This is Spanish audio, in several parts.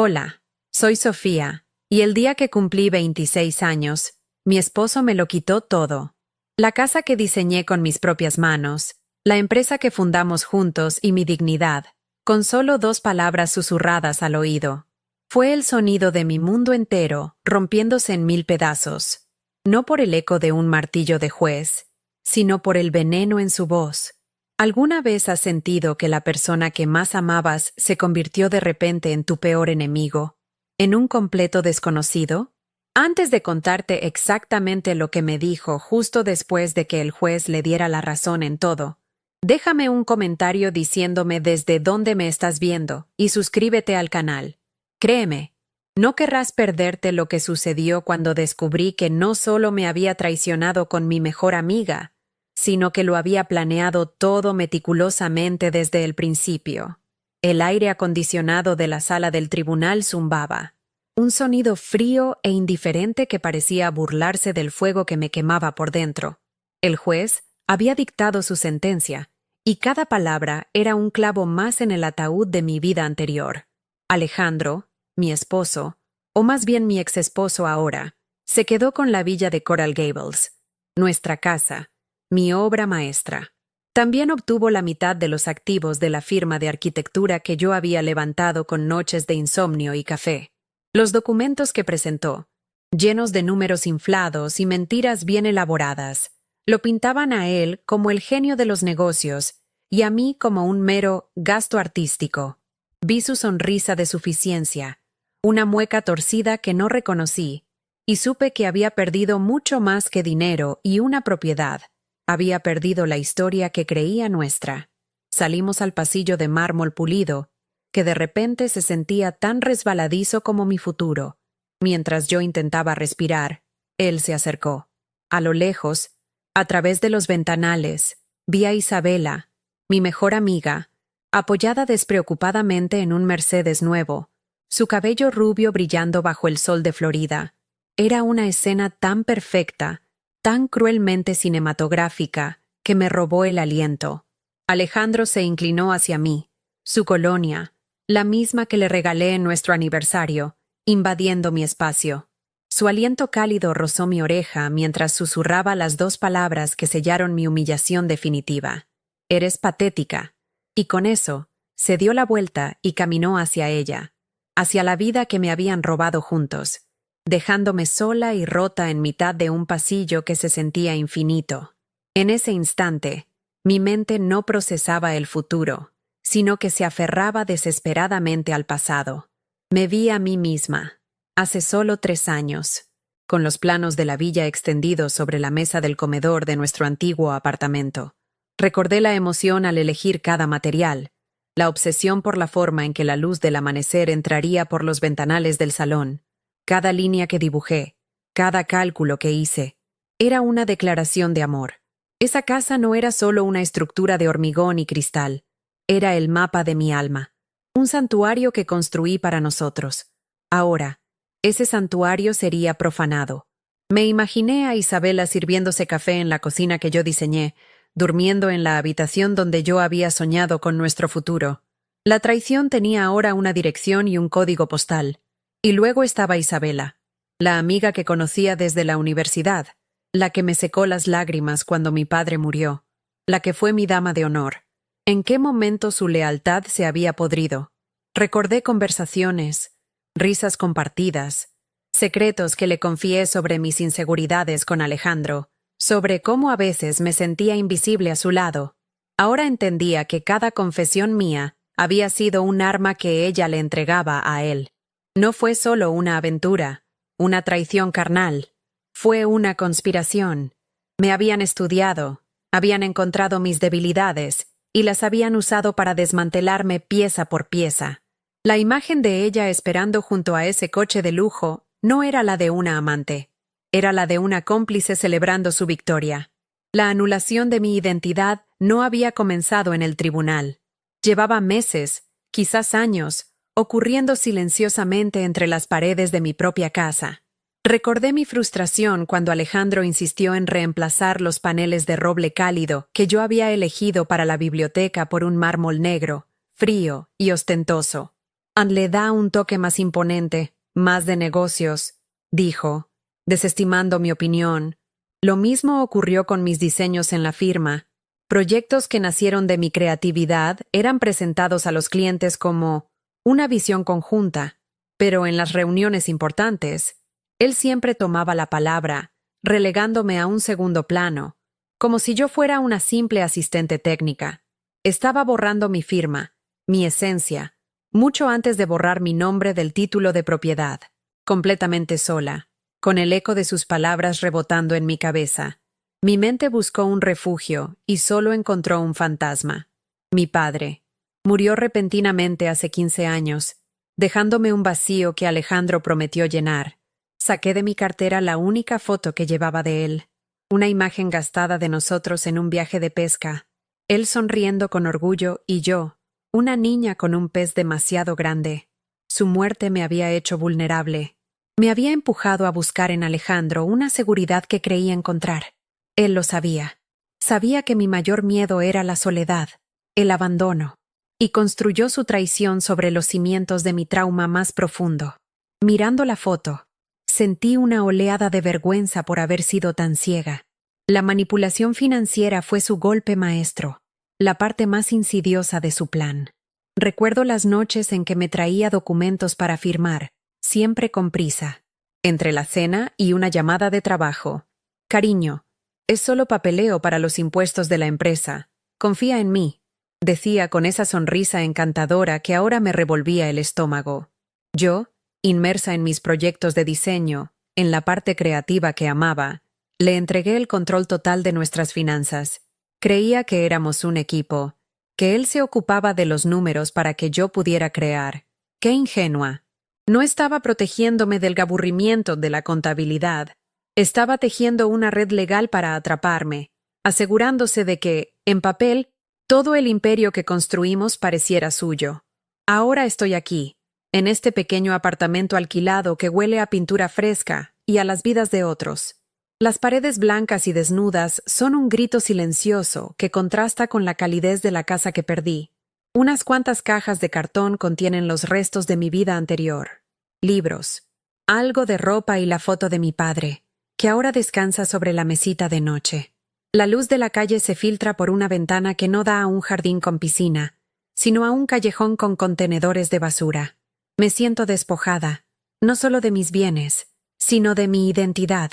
Hola, soy Sofía, y el día que cumplí 26 años, mi esposo me lo quitó todo. La casa que diseñé con mis propias manos, la empresa que fundamos juntos y mi dignidad, con solo 2 palabras susurradas al oído. Fue el sonido de mi mundo entero rompiéndose en 1000 pedazos, no por el eco de un martillo de juez, sino por el veneno en su voz. ¿Alguna vez has sentido que la persona que más amabas se convirtió de repente en tu peor enemigo, en un completo desconocido? Antes de contarte exactamente lo que me dijo justo después de que el juez le diera la razón en todo, déjame un comentario diciéndome desde dónde me estás viendo y suscríbete al canal. Créeme, no querrás perderte lo que sucedió cuando descubrí que no solo me había traicionado con mi mejor amiga, sino que lo había planeado todo meticulosamente desde el principio. El aire acondicionado de la sala del tribunal zumbaba, un sonido frío e indiferente que parecía burlarse del fuego que me quemaba por dentro. El juez había dictado su sentencia, y cada palabra era un clavo más en el ataúd de mi vida anterior. Alejandro, mi esposo, o más bien mi exesposo ahora, se quedó con la villa de Coral Gables, nuestra casa, mi obra maestra. También obtuvo la mitad de los activos de la firma de arquitectura que yo había levantado con noches de insomnio y café. Los documentos que presentó, llenos de números inflados y mentiras bien elaboradas, lo pintaban a él como el genio de los negocios y a mí como un mero gasto artístico. Vi su sonrisa de suficiencia, una mueca torcida que no reconocí, y supe que había perdido mucho más que dinero y una propiedad. Había perdido la historia que creía nuestra. Salimos al pasillo de mármol pulido, que de repente se sentía tan resbaladizo como mi futuro. Mientras yo intentaba respirar, él se acercó. A lo lejos, a través de los ventanales, vi a Isabela, mi mejor amiga, apoyada despreocupadamente en un Mercedes nuevo, su cabello rubio brillando bajo el sol de Florida. Era una escena tan perfecta, tan cruelmente cinematográfica, que me robó el aliento. Alejandro se inclinó hacia mí, su colonia, la misma que le regalé en nuestro aniversario, invadiendo mi espacio. Su aliento cálido rozó mi oreja mientras susurraba las 2 palabras que sellaron mi humillación definitiva. Eres patética. Y con eso, se dio la vuelta y caminó hacia ella, hacia la vida que me habían robado juntos, dejándome sola y rota en mitad de un pasillo que se sentía infinito. En ese instante, mi mente no procesaba el futuro, sino que se aferraba desesperadamente al pasado. Me vi a mí misma, hace solo 3 años, con los planos de la villa extendidos sobre la mesa del comedor de nuestro antiguo apartamento. Recordé la emoción al elegir cada material, la obsesión por la forma en que la luz del amanecer entraría por los ventanales del salón. Cada línea que dibujé, cada cálculo que hice, era una declaración de amor. Esa casa no era solo una estructura de hormigón y cristal, era el mapa de mi alma, un santuario que construí para nosotros. Ahora, ese santuario sería profanado. Me imaginé a Isabela sirviéndose café en la cocina que yo diseñé, durmiendo en la habitación donde yo había soñado con nuestro futuro. La traición tenía ahora una dirección y un código postal. Y luego estaba Isabela, la amiga que conocía desde la universidad, la que me secó las lágrimas cuando mi padre murió, la que fue mi dama de honor. ¿En qué momento su lealtad se había podrido? Recordé conversaciones, risas compartidas, secretos que le confié sobre mis inseguridades con Alejandro, sobre cómo a veces me sentía invisible a su lado. Ahora entendía que cada confesión mía había sido un arma que ella le entregaba a él. No fue solo una aventura, una traición carnal. Fue una conspiración. Me habían estudiado, habían encontrado mis debilidades y las habían usado para desmantelarme pieza por pieza. La imagen de ella esperando junto a ese coche de lujo no era la de una amante. Era la de una cómplice celebrando su victoria. La anulación de mi identidad no había comenzado en el tribunal. Llevaba meses, quizás años, ocurriendo silenciosamente entre las paredes de mi propia casa. Recordé mi frustración cuando Alejandro insistió en reemplazar los paneles de roble cálido que yo había elegido para la biblioteca por un mármol negro, frío y ostentoso. Le da un toque más imponente, más de negocios, dijo, desestimando mi opinión. Lo mismo ocurrió con mis diseños en la firma. Proyectos que nacieron de mi creatividad eran presentados a los clientes como una visión conjunta, pero en las reuniones importantes, él siempre tomaba la palabra, relegándome a un segundo plano, como si yo fuera una simple asistente técnica. Estaba borrando mi firma, mi esencia, mucho antes de borrar mi nombre del título de propiedad, completamente sola, con el eco de sus palabras rebotando en mi cabeza. Mi mente buscó un refugio y solo encontró un fantasma. Mi padre. Murió repentinamente hace 15 años, dejándome un vacío que Alejandro prometió llenar. Saqué de mi cartera la única foto que llevaba de él, una imagen gastada de nosotros en un viaje de pesca, él sonriendo con orgullo y yo, una niña con un pez demasiado grande. Su muerte me había hecho vulnerable. Me había empujado a buscar en Alejandro una seguridad que creía encontrar. Él lo sabía. Sabía que mi mayor miedo era la soledad, el abandono, y construyó su traición sobre los cimientos de mi trauma más profundo. Mirando la foto, sentí una oleada de vergüenza por haber sido tan ciega. La manipulación financiera fue su golpe maestro, la parte más insidiosa de su plan. Recuerdo las noches en que me traía documentos para firmar, siempre con prisa. Entre la cena y una llamada de trabajo. Cariño, es solo papeleo para los impuestos de la empresa. Confía en mí, decía con esa sonrisa encantadora que ahora me revolvía el estómago. Yo, inmersa en mis proyectos de diseño, en la parte creativa que amaba, le entregué el control total de nuestras finanzas. Creía que éramos un equipo, que él se ocupaba de los números para que yo pudiera crear. ¡Qué ingenua! No estaba protegiéndome del aburrimiento de la contabilidad. Estaba tejiendo una red legal para atraparme, asegurándose de que, en papel, todo el imperio que construimos pareciera suyo. Ahora estoy aquí, en este pequeño apartamento alquilado que huele a pintura fresca y a las vidas de otros. Las paredes blancas y desnudas son un grito silencioso que contrasta con la calidez de la casa que perdí. Unas cuantas cajas de cartón contienen los restos de mi vida anterior. Libros, algo de ropa y la foto de mi padre, que ahora descansa sobre la mesita de noche. La luz de la calle se filtra por una ventana que no da a un jardín con piscina, sino a un callejón con contenedores de basura. Me siento despojada, no solo de mis bienes, sino de mi identidad.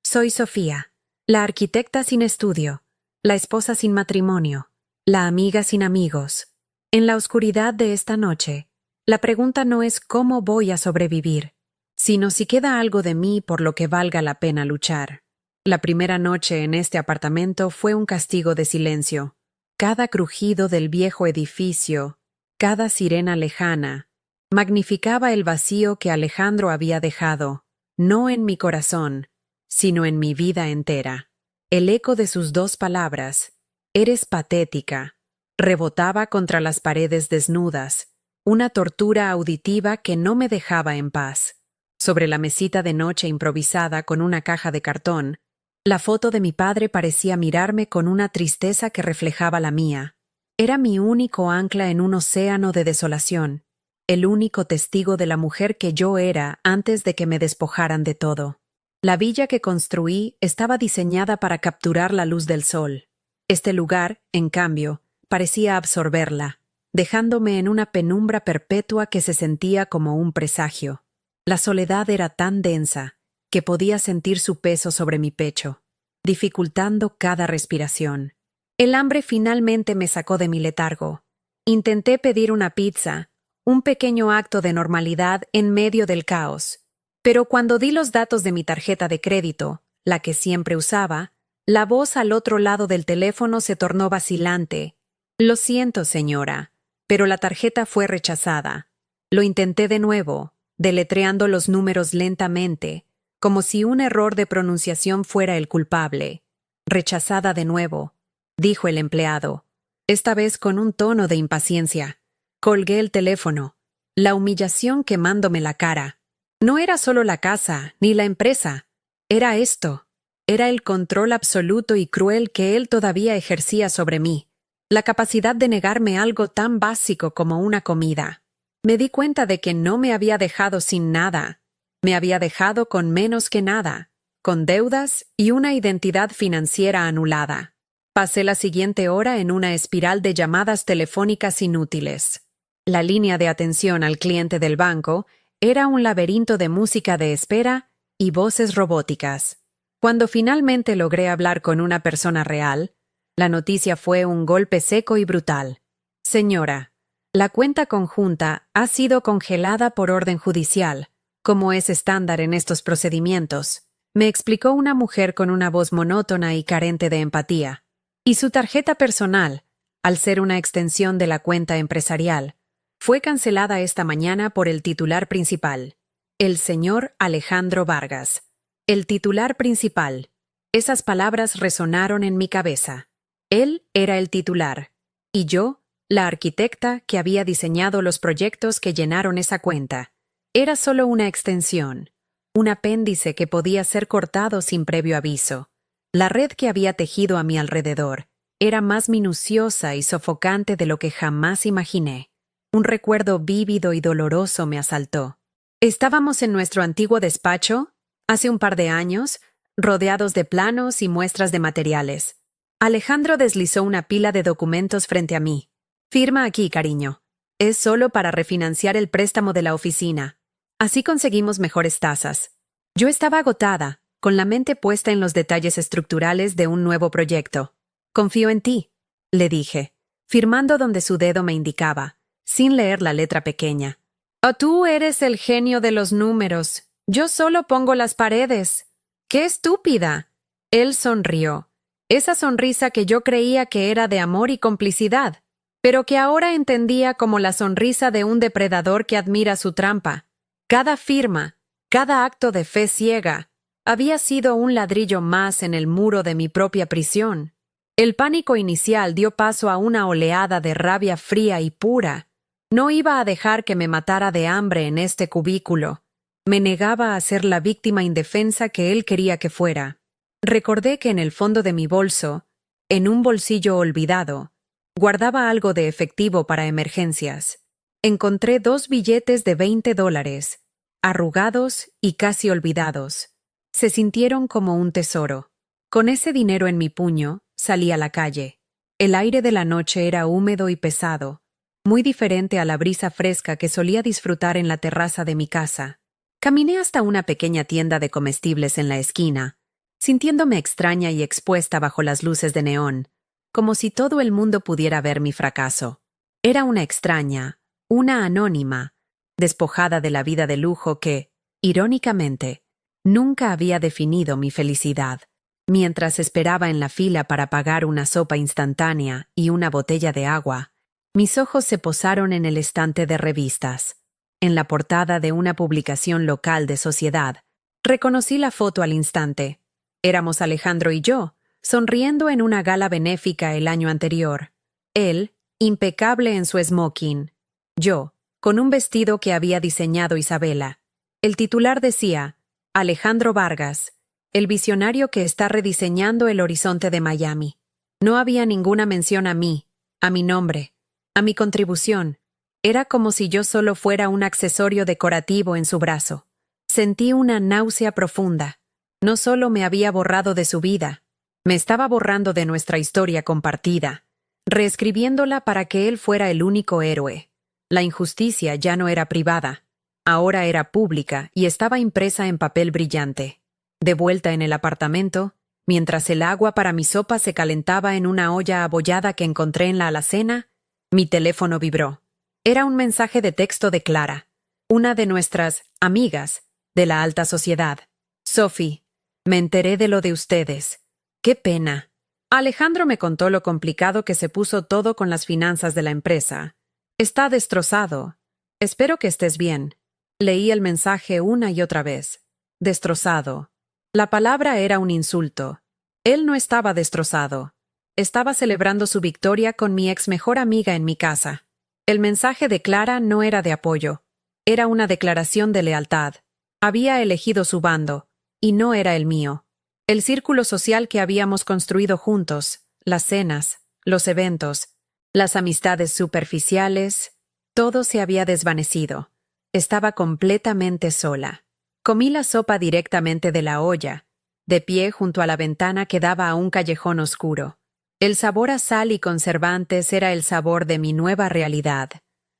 Soy Sofía, la arquitecta sin estudio, la esposa sin matrimonio, la amiga sin amigos. En la oscuridad de esta noche, la pregunta no es cómo voy a sobrevivir, sino si queda algo de mí por lo que valga la pena luchar. La primera noche en este apartamento fue un castigo de silencio. Cada crujido del viejo edificio, cada sirena lejana, magnificaba el vacío que Alejandro había dejado, no en mi corazón, sino en mi vida entera. El eco de sus dos palabras, «eres patética», rebotaba contra las paredes desnudas, una tortura auditiva que no me dejaba en paz. Sobre la mesita de noche improvisada con una caja de cartón, la foto de mi padre parecía mirarme con una tristeza que reflejaba la mía. Era mi único ancla en un océano de desolación, el único testigo de la mujer que yo era antes de que me despojaran de todo. La villa que construí estaba diseñada para capturar la luz del sol. Este lugar, en cambio, parecía absorberla, dejándome en una penumbra perpetua que se sentía como un presagio. La soledad era tan densa que podía sentir su peso sobre mi pecho, dificultando cada respiración. El hambre finalmente me sacó de mi letargo. Intenté pedir una pizza, un pequeño acto de normalidad en medio del caos. Pero cuando di los datos de mi tarjeta de crédito, la que siempre usaba, la voz al otro lado del teléfono se tornó vacilante. «Lo siento, señora, pero la tarjeta fue rechazada». Lo intenté de nuevo, deletreando los números lentamente, como si un error de pronunciación fuera el culpable. «Rechazada de nuevo», dijo el empleado, esta vez con un tono de impaciencia. Colgué el teléfono, la humillación quemándome la cara. No era solo la casa, ni la empresa. Era esto. Era el control absoluto y cruel que él todavía ejercía sobre mí. La capacidad de negarme algo tan básico como una comida. Me di cuenta de que no me había dejado sin nada. Me había dejado con menos que nada, con deudas y una identidad financiera anulada. Pasé la siguiente hora en una espiral de llamadas telefónicas inútiles. La línea de atención al cliente del banco era un laberinto de música de espera y voces robóticas. Cuando finalmente logré hablar con una persona real, la noticia fue un golpe seco y brutal. Señora, la cuenta conjunta ha sido congelada por orden judicial, como es estándar en estos procedimientos, me explicó una mujer con una voz monótona y carente de empatía. Y su tarjeta personal, al ser una extensión de la cuenta empresarial, fue cancelada esta mañana por el titular principal, el señor Alejandro Vargas. El titular principal. Esas palabras resonaron en mi cabeza. Él era el titular, y yo, la arquitecta que había diseñado los proyectos que llenaron esa cuenta. Era solo una extensión, un apéndice que podía ser cortado sin previo aviso. La red que había tejido a mi alrededor era más minuciosa y sofocante de lo que jamás imaginé. Un recuerdo vívido y doloroso me asaltó. Estábamos en nuestro antiguo despacho, hace un par de años, rodeados de planos y muestras de materiales. Alejandro deslizó una pila de documentos frente a mí. Firma aquí, cariño. Es solo para refinanciar el préstamo de la oficina. Así conseguimos mejores tasas. Yo estaba agotada, con la mente puesta en los detalles estructurales de un nuevo proyecto. Confío en ti, le dije, firmando donde su dedo me indicaba, sin leer la letra pequeña. Oh, tú eres el genio de los números. Yo solo pongo las paredes. ¡Qué estúpida! Él sonrió. Esa sonrisa que yo creía que era de amor y complicidad, pero que ahora entendía como la sonrisa de un depredador que admira su trampa. Cada firma, cada acto de fe ciega, había sido un ladrillo más en el muro de mi propia prisión. El pánico inicial dio paso a una oleada de rabia fría y pura. No iba a dejar que me matara de hambre en este cubículo. Me negaba a ser la víctima indefensa que él quería que fuera. Recordé que en el fondo de mi bolso, en un bolsillo olvidado, guardaba algo de efectivo para emergencias. Encontré 2 billetes de $20, arrugados y casi olvidados. Se sintieron como un tesoro. Con ese dinero en mi puño, salí a la calle. El aire de la noche era húmedo y pesado, muy diferente a la brisa fresca que solía disfrutar en la terraza de mi casa. Caminé hasta una pequeña tienda de comestibles en la esquina, sintiéndome extraña y expuesta bajo las luces de neón, como si todo el mundo pudiera ver mi fracaso. Era una extraña, una anónima, despojada de la vida de lujo que, irónicamente, nunca había definido mi felicidad. Mientras esperaba en la fila para pagar una sopa instantánea y una botella de agua, mis ojos se posaron en el estante de revistas. En la portada de una publicación local de Sociedad, reconocí la foto al instante. Éramos Alejandro y yo, sonriendo en una gala benéfica el año anterior. Él, impecable en su smoking. Yo, con un vestido que había diseñado Isabela. El titular decía, Alejandro Vargas, el visionario que está rediseñando el horizonte de Miami. No había ninguna mención a mí, a mi nombre, a mi contribución. Era como si yo solo fuera un accesorio decorativo en su brazo. Sentí una náusea profunda. No solo me había borrado de su vida, me estaba borrando de nuestra historia compartida, reescribiéndola para que él fuera el único héroe. La injusticia ya no era privada, ahora era pública y estaba impresa en papel brillante. De vuelta en el apartamento, mientras el agua para mi sopa se calentaba en una olla abollada que encontré en la alacena, mi teléfono vibró. Era un mensaje de texto de Clara, una de nuestras amigas de la alta sociedad. Sophie, me enteré de lo de ustedes. ¡Qué pena! Alejandro me contó lo complicado que se puso todo con las finanzas de la empresa. Está destrozado. Espero que estés bien. Leí el mensaje una y otra vez. Destrozado. La palabra era un insulto. Él no estaba destrozado. Estaba celebrando su victoria con mi ex mejor amiga en mi casa. El mensaje de Clara no era de apoyo. Era una declaración de lealtad. Había elegido su bando, y no era el mío. El círculo social que habíamos construido juntos, las cenas, los eventos, las amistades superficiales, Todo se había desvanecido. Estaba completamente sola. Comí la sopa directamente de la olla, de pie junto a la ventana que daba a un callejón oscuro. El sabor a sal y conservantes era el sabor de mi nueva realidad.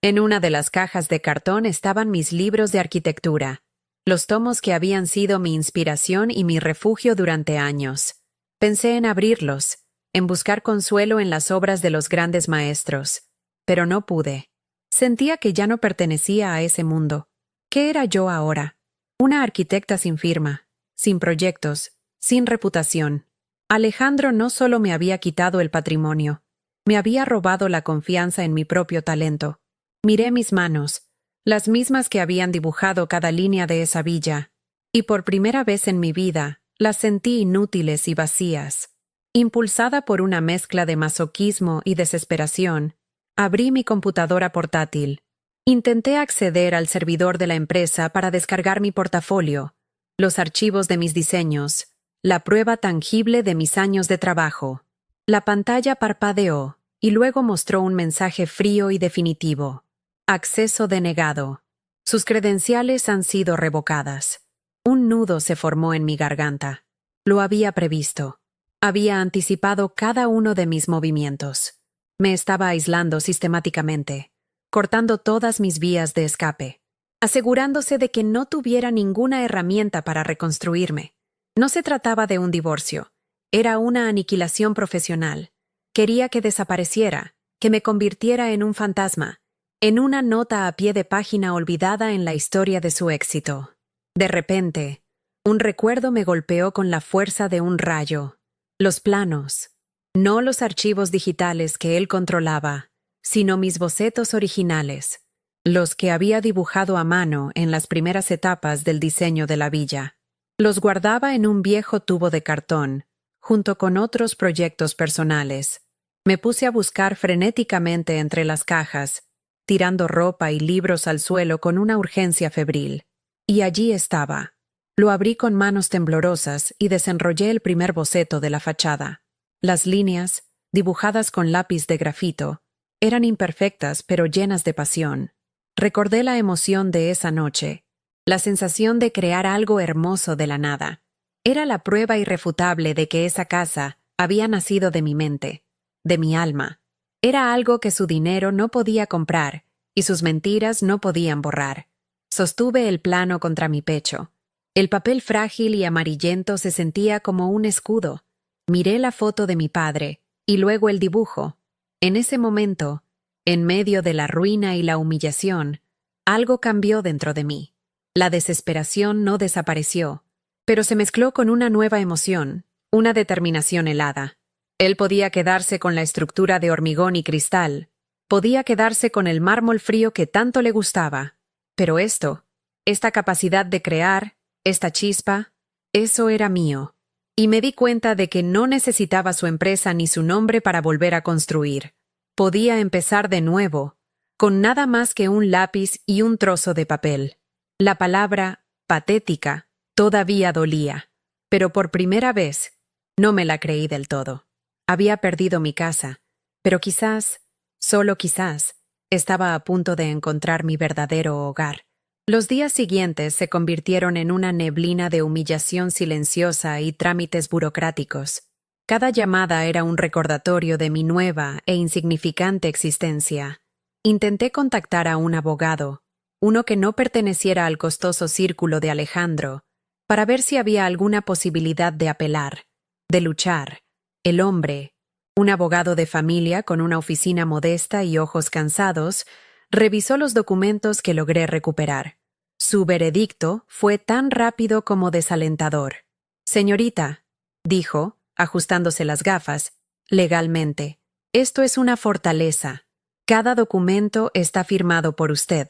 En una de las cajas de cartón estaban mis libros de arquitectura, los tomos que habían sido mi inspiración y mi refugio durante años. Pensé en abrirlos, en buscar consuelo en las obras de los grandes maestros, pero no pude. Sentía que ya no pertenecía a ese mundo. ¿Qué era yo ahora? Una arquitecta sin firma, sin proyectos, sin reputación. Alejandro no solo me había quitado el patrimonio, me había robado la confianza en mi propio talento. Miré mis manos, las mismas que habían dibujado cada línea de esa villa, y por primera vez en mi vida las sentí inútiles y vacías. Impulsada por una mezcla de masoquismo y desesperación, abrí mi computadora portátil. Intenté acceder al servidor de la empresa para descargar mi portafolio, los archivos de mis diseños, la prueba tangible de mis años de trabajo. La pantalla parpadeó y luego mostró un mensaje frío y definitivo. Acceso denegado. Sus credenciales han sido revocadas. Un nudo se formó en mi garganta. Lo había previsto. Había anticipado cada uno de mis movimientos. Me estaba aislando sistemáticamente, cortando todas mis vías de escape, asegurándose de que no tuviera ninguna herramienta para reconstruirme. No se trataba de un divorcio, era una aniquilación profesional. Quería que desapareciera, que me convirtiera en un fantasma, en una nota a pie de página olvidada en la historia de su éxito. De repente, un recuerdo me golpeó con la fuerza de un rayo. Los planos. No los archivos digitales que él controlaba, sino mis bocetos originales, los que había dibujado a mano en las primeras etapas del diseño de la villa. Los guardaba en un viejo tubo de cartón, junto con otros proyectos personales. Me puse a buscar frenéticamente entre las cajas, tirando ropa y libros al suelo con una urgencia febril. Y allí estaba. Lo abrí con manos temblorosas y desenrollé el primer boceto de la fachada. Las líneas, dibujadas con lápiz de grafito, eran imperfectas pero llenas de pasión. Recordé la emoción de esa noche, la sensación de crear algo hermoso de la nada. Era la prueba irrefutable de que esa casa había nacido de mi mente, de mi alma. Era algo que su dinero no podía comprar y sus mentiras no podían borrar. Sostuve el plano contra mi pecho. El papel frágil y amarillento se sentía como un escudo. Miré la foto de mi padre y luego el dibujo. En ese momento, en medio de la ruina y la humillación, algo cambió dentro de mí. La desesperación no desapareció, pero se mezcló con una nueva emoción, una determinación helada. Él podía quedarse con la estructura de hormigón y cristal, podía quedarse con el mármol frío que tanto le gustaba, pero esta capacidad de crear, esta chispa, eso era mío. Y me di cuenta de que no necesitaba su empresa ni su nombre para volver a construir. Podía empezar de nuevo, con nada más que un lápiz y un trozo de papel. La palabra patética todavía dolía, pero por primera vez no me la creí del todo. Había perdido mi casa, pero quizás, solo quizás, estaba a punto de encontrar mi verdadero hogar. Los días siguientes se convirtieron en una neblina de humillación silenciosa y trámites burocráticos. Cada llamada era un recordatorio de mi nueva e insignificante existencia. Intenté contactar a un abogado, uno que no perteneciera al costoso círculo de Alejandro, para ver si había alguna posibilidad de apelar, de luchar. El hombre, un abogado de familia con una oficina modesta y ojos cansados, revisó los documentos que logré recuperar. Su veredicto fue tan rápido como desalentador. «Señorita», dijo, ajustándose las gafas, «legalmente, esto es una fortaleza. Cada documento está firmado por usted.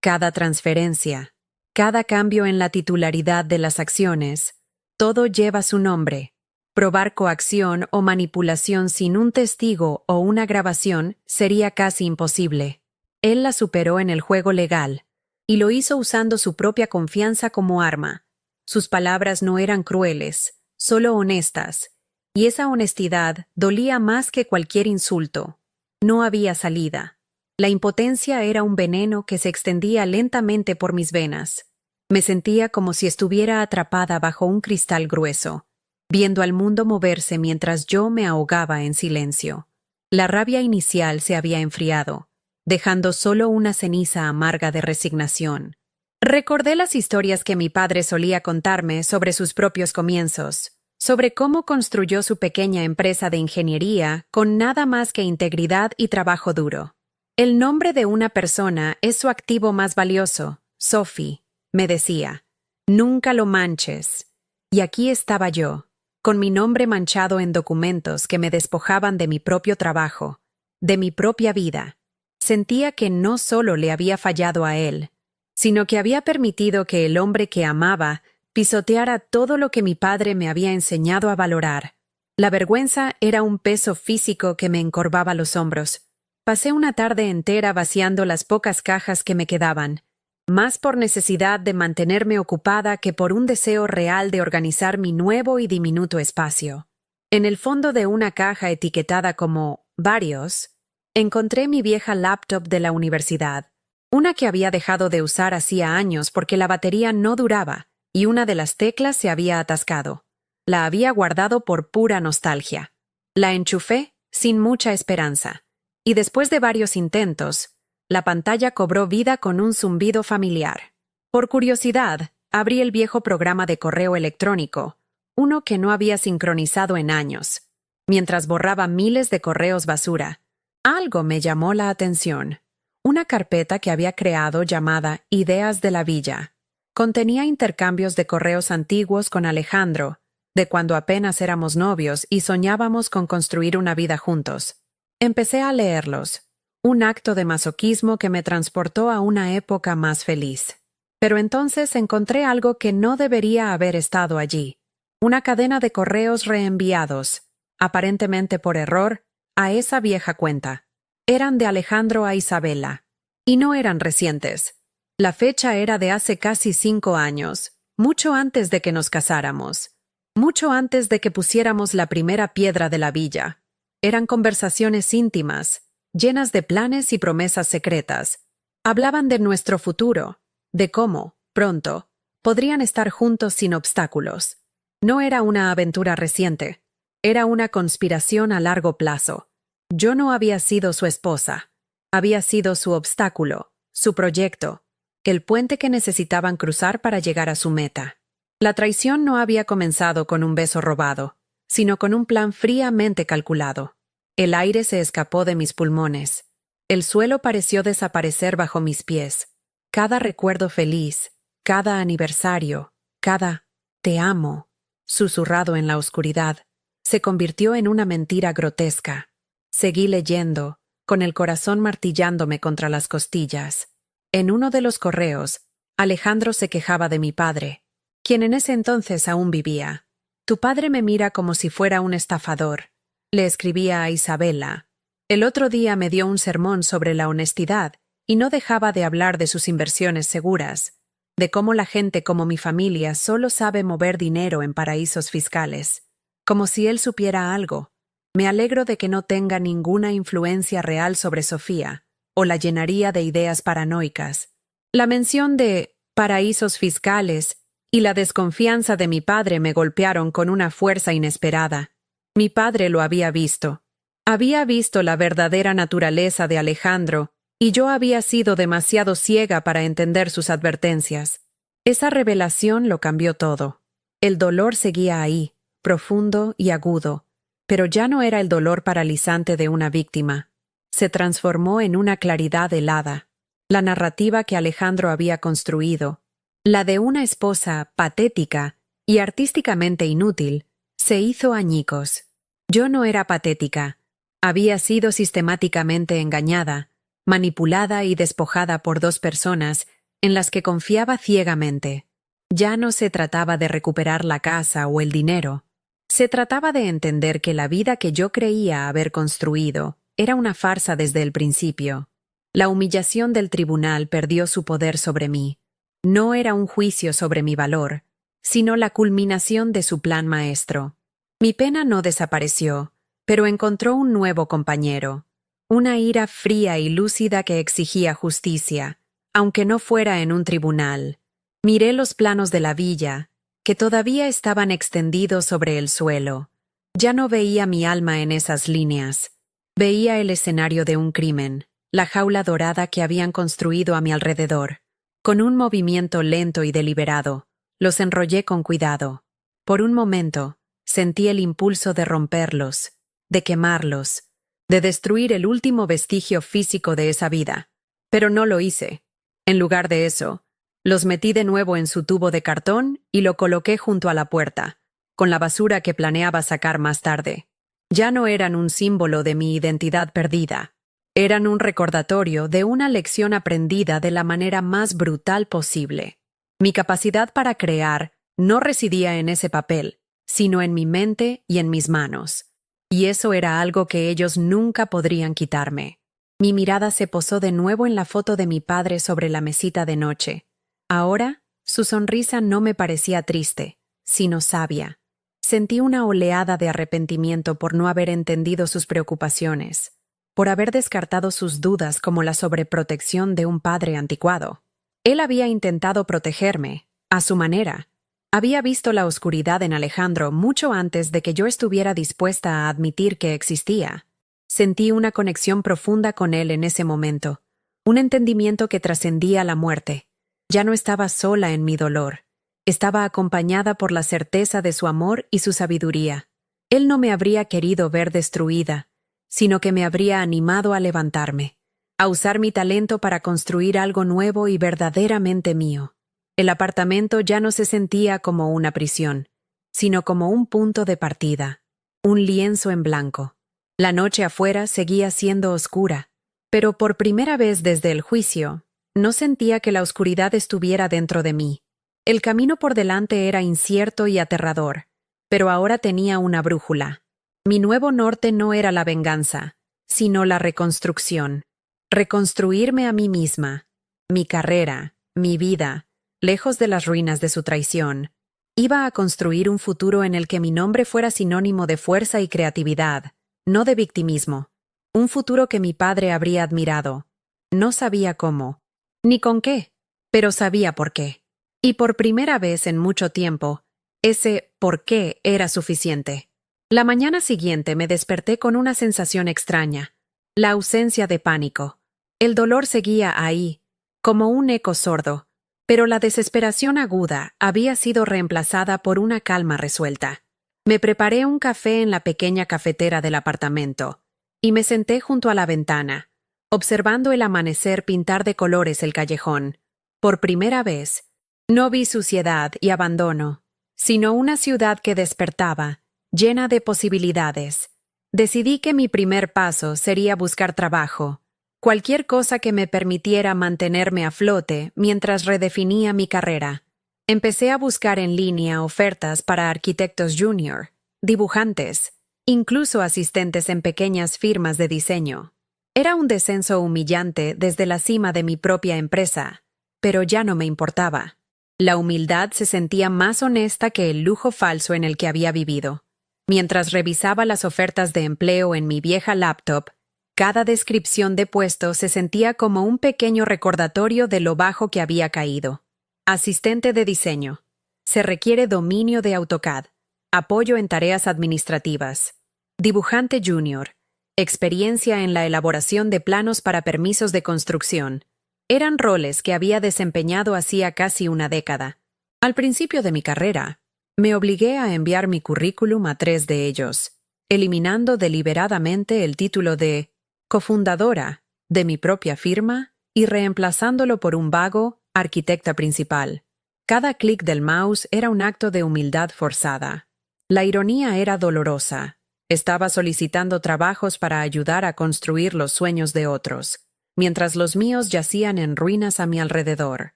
Cada transferencia, cada cambio en la titularidad de las acciones, todo lleva su nombre. Probar coacción o manipulación sin un testigo o una grabación sería casi imposible». Él la superó en el juego legal, y lo hizo usando su propia confianza como arma. Sus palabras no eran crueles, solo honestas, y esa honestidad dolía más que cualquier insulto. No había salida. La impotencia era un veneno que se extendía lentamente por mis venas. Me sentía como si estuviera atrapada bajo un cristal grueso, viendo al mundo moverse mientras yo me ahogaba en silencio. La rabia inicial se había enfriado, dejando solo una ceniza amarga de resignación. Recordé las historias que mi padre solía contarme sobre sus propios comienzos, sobre cómo construyó su pequeña empresa de ingeniería con nada más que integridad y trabajo duro. El nombre de una persona es su activo más valioso, Sophie, me decía. Nunca lo manches. Y aquí estaba yo, con mi nombre manchado en documentos que me despojaban de mi propio trabajo, de mi propia vida. Sentía que no solo le había fallado a él, sino que había permitido que el hombre que amaba pisoteara todo lo que mi padre me había enseñado a valorar. La vergüenza era un peso físico que me encorvaba los hombros. Pasé una tarde entera vaciando las pocas cajas que me quedaban, más por necesidad de mantenerme ocupada que por un deseo real de organizar mi nuevo y diminuto espacio. En el fondo de una caja etiquetada como «varios», encontré mi vieja laptop de la universidad, una que había dejado de usar hacía años porque la batería no duraba y una de las teclas se había atascado. La había guardado por pura nostalgia. La enchufé sin mucha esperanza, y después de varios intentos, la pantalla cobró vida con un zumbido familiar. Por curiosidad, abrí el viejo programa de correo electrónico, uno que no había sincronizado en años. Mientras borraba miles de correos basura, algo me llamó la atención. Una carpeta que había creado llamada Ideas de la Villa. Contenía intercambios de correos antiguos con Alejandro, de cuando apenas éramos novios y soñábamos con construir una vida juntos. Empecé a leerlos, un acto de masoquismo que me transportó a una época más feliz. Pero entonces encontré algo que no debería haber estado allí. Una cadena de correos reenviados, aparentemente por error, a esa vieja cuenta. Eran de Alejandro a Isabela, y no eran recientes. La fecha era de hace casi 5 años, mucho antes de que nos casáramos, mucho antes de que pusiéramos la primera piedra de la villa. Eran conversaciones íntimas, llenas de planes y promesas secretas. Hablaban de nuestro futuro, de cómo, pronto, podrían estar juntos sin obstáculos. No era una aventura reciente, era una conspiración a largo plazo. Yo no había sido su esposa, había sido su obstáculo, su proyecto, el puente que necesitaban cruzar para llegar a su meta. La traición no había comenzado con un beso robado, sino con un plan fríamente calculado. El aire se escapó de mis pulmones. El suelo pareció desaparecer bajo mis pies. Cada recuerdo feliz, cada aniversario, cada «te amo», susurrado en la oscuridad, se convirtió en una mentira grotesca. Seguí leyendo, con el corazón martillándome contra las costillas. En uno de los correos, Alejandro se quejaba de mi padre, quien en ese entonces aún vivía. «Tu padre me mira como si fuera un estafador», le escribía a Isabela. El otro día me dio un sermón sobre la honestidad y no dejaba de hablar de sus inversiones seguras, de cómo la gente como mi familia solo sabe mover dinero en paraísos fiscales, como si él supiera algo. Me alegro de que no tenga ninguna influencia real sobre Sofía, o la llenaría de ideas paranoicas. La mención de paraísos fiscales y la desconfianza de mi padre me golpearon con una fuerza inesperada. Mi padre lo había visto. Había visto la verdadera naturaleza de Alejandro, y yo había sido demasiado ciega para entender sus advertencias. Esa revelación lo cambió todo. El dolor seguía ahí, profundo y agudo, pero ya no era el dolor paralizante de una víctima. Se transformó en una claridad helada. La narrativa que Alejandro había construido, la de una esposa patética y artísticamente inútil, se hizo añicos. Yo no era patética. Había sido sistemáticamente engañada, manipulada y despojada por 2 personas en las que confiaba ciegamente. Ya no se trataba de recuperar la casa o el dinero. Se trataba de entender que la vida que yo creía haber construido era una farsa desde el principio. La humillación del tribunal perdió su poder sobre mí. No era un juicio sobre mi valor, sino la culminación de su plan maestro. Mi pena no desapareció, pero encontró un nuevo compañero. una ira fría y lúcida que exigía justicia, aunque no fuera en un tribunal. Miré los planos de la villa, que todavía estaban extendidos sobre el suelo. Ya no veía mi alma en esas líneas. Veía el escenario de un crimen, la jaula dorada que habían construido a mi alrededor. Con un movimiento lento y deliberado, los enrollé con cuidado. Por un momento, sentí el impulso de romperlos, de quemarlos, de destruir el último vestigio físico de esa vida. Pero no lo hice. En lugar de eso, los metí de nuevo en su tubo de cartón y lo coloqué junto a la puerta, con la basura que planeaba sacar más tarde. Ya no eran un símbolo de mi identidad perdida. Eran un recordatorio de una lección aprendida de la manera más brutal posible. Mi capacidad para crear no residía en ese papel, sino en mi mente y en mis manos. Y eso era algo que ellos nunca podrían quitarme. Mi mirada se posó de nuevo en la foto de mi padre sobre la mesita de noche. Ahora, su sonrisa no me parecía triste, sino sabia. Sentí una oleada de arrepentimiento por no haber entendido sus preocupaciones, por haber descartado sus dudas como la sobreprotección de un padre anticuado. Él había intentado protegerme, a su manera. Había visto la oscuridad en Alejandro mucho antes de que yo estuviera dispuesta a admitir que existía. Sentí una conexión profunda con él en ese momento, un entendimiento que trascendía la muerte. Ya no estaba sola en mi dolor. Estaba acompañada por la certeza de su amor y su sabiduría. Él no me habría querido ver destruida, sino que me habría animado a levantarme, a usar mi talento para construir algo nuevo y verdaderamente mío. El apartamento ya no se sentía como una prisión, sino como un punto de partida, un lienzo en blanco. La noche afuera seguía siendo oscura, pero por primera vez desde el juicio, no sentía que la oscuridad estuviera dentro de mí. El camino por delante era incierto y aterrador, pero ahora tenía una brújula. Mi nuevo norte no era la venganza, sino la reconstrucción. Reconstruirme a mí misma, mi carrera, mi vida, lejos de las ruinas de su traición. Iba a construir un futuro en el que mi nombre fuera sinónimo de fuerza y creatividad, no de victimismo. Un futuro que mi padre habría admirado. No sabía cómo, ni con qué, pero sabía por qué. Y por primera vez en mucho tiempo, ese por qué era suficiente. La mañana siguiente me desperté con una sensación extraña, la ausencia de pánico. El dolor seguía ahí, como un eco sordo, pero la desesperación aguda había sido reemplazada por una calma resuelta. Me preparé un café en la pequeña cafetera del apartamento y me senté junto a la ventana, observando el amanecer pintar de colores el callejón. Por primera vez, no vi suciedad y abandono, sino una ciudad que despertaba, llena de posibilidades. Decidí que mi primer paso sería buscar trabajo, cualquier cosa que me permitiera mantenerme a flote mientras redefinía mi carrera. Empecé a buscar en línea ofertas para arquitectos junior, dibujantes, incluso asistentes en pequeñas firmas de diseño. Era un descenso humillante desde la cima de mi propia empresa, pero ya no me importaba. La humildad se sentía más honesta que el lujo falso en el que había vivido. Mientras revisaba las ofertas de empleo en mi vieja laptop, cada descripción de puesto se sentía como un pequeño recordatorio de lo bajo que había caído. Asistente de diseño. Se requiere dominio de AutoCAD. Apoyo en tareas administrativas. Dibujante junior. Experiencia en la elaboración de planos para permisos de construcción. Eran roles que había desempeñado hacía casi una década. Al principio de mi carrera, me obligué a enviar mi currículum a 3 de ellos, eliminando deliberadamente el título de cofundadora de mi propia firma y reemplazándolo por un vago arquitecta principal. Cada clic del mouse era un acto de humildad forzada. La ironía era dolorosa. Estaba solicitando trabajos para ayudar a construir los sueños de otros, mientras los míos yacían en ruinas a mi alrededor.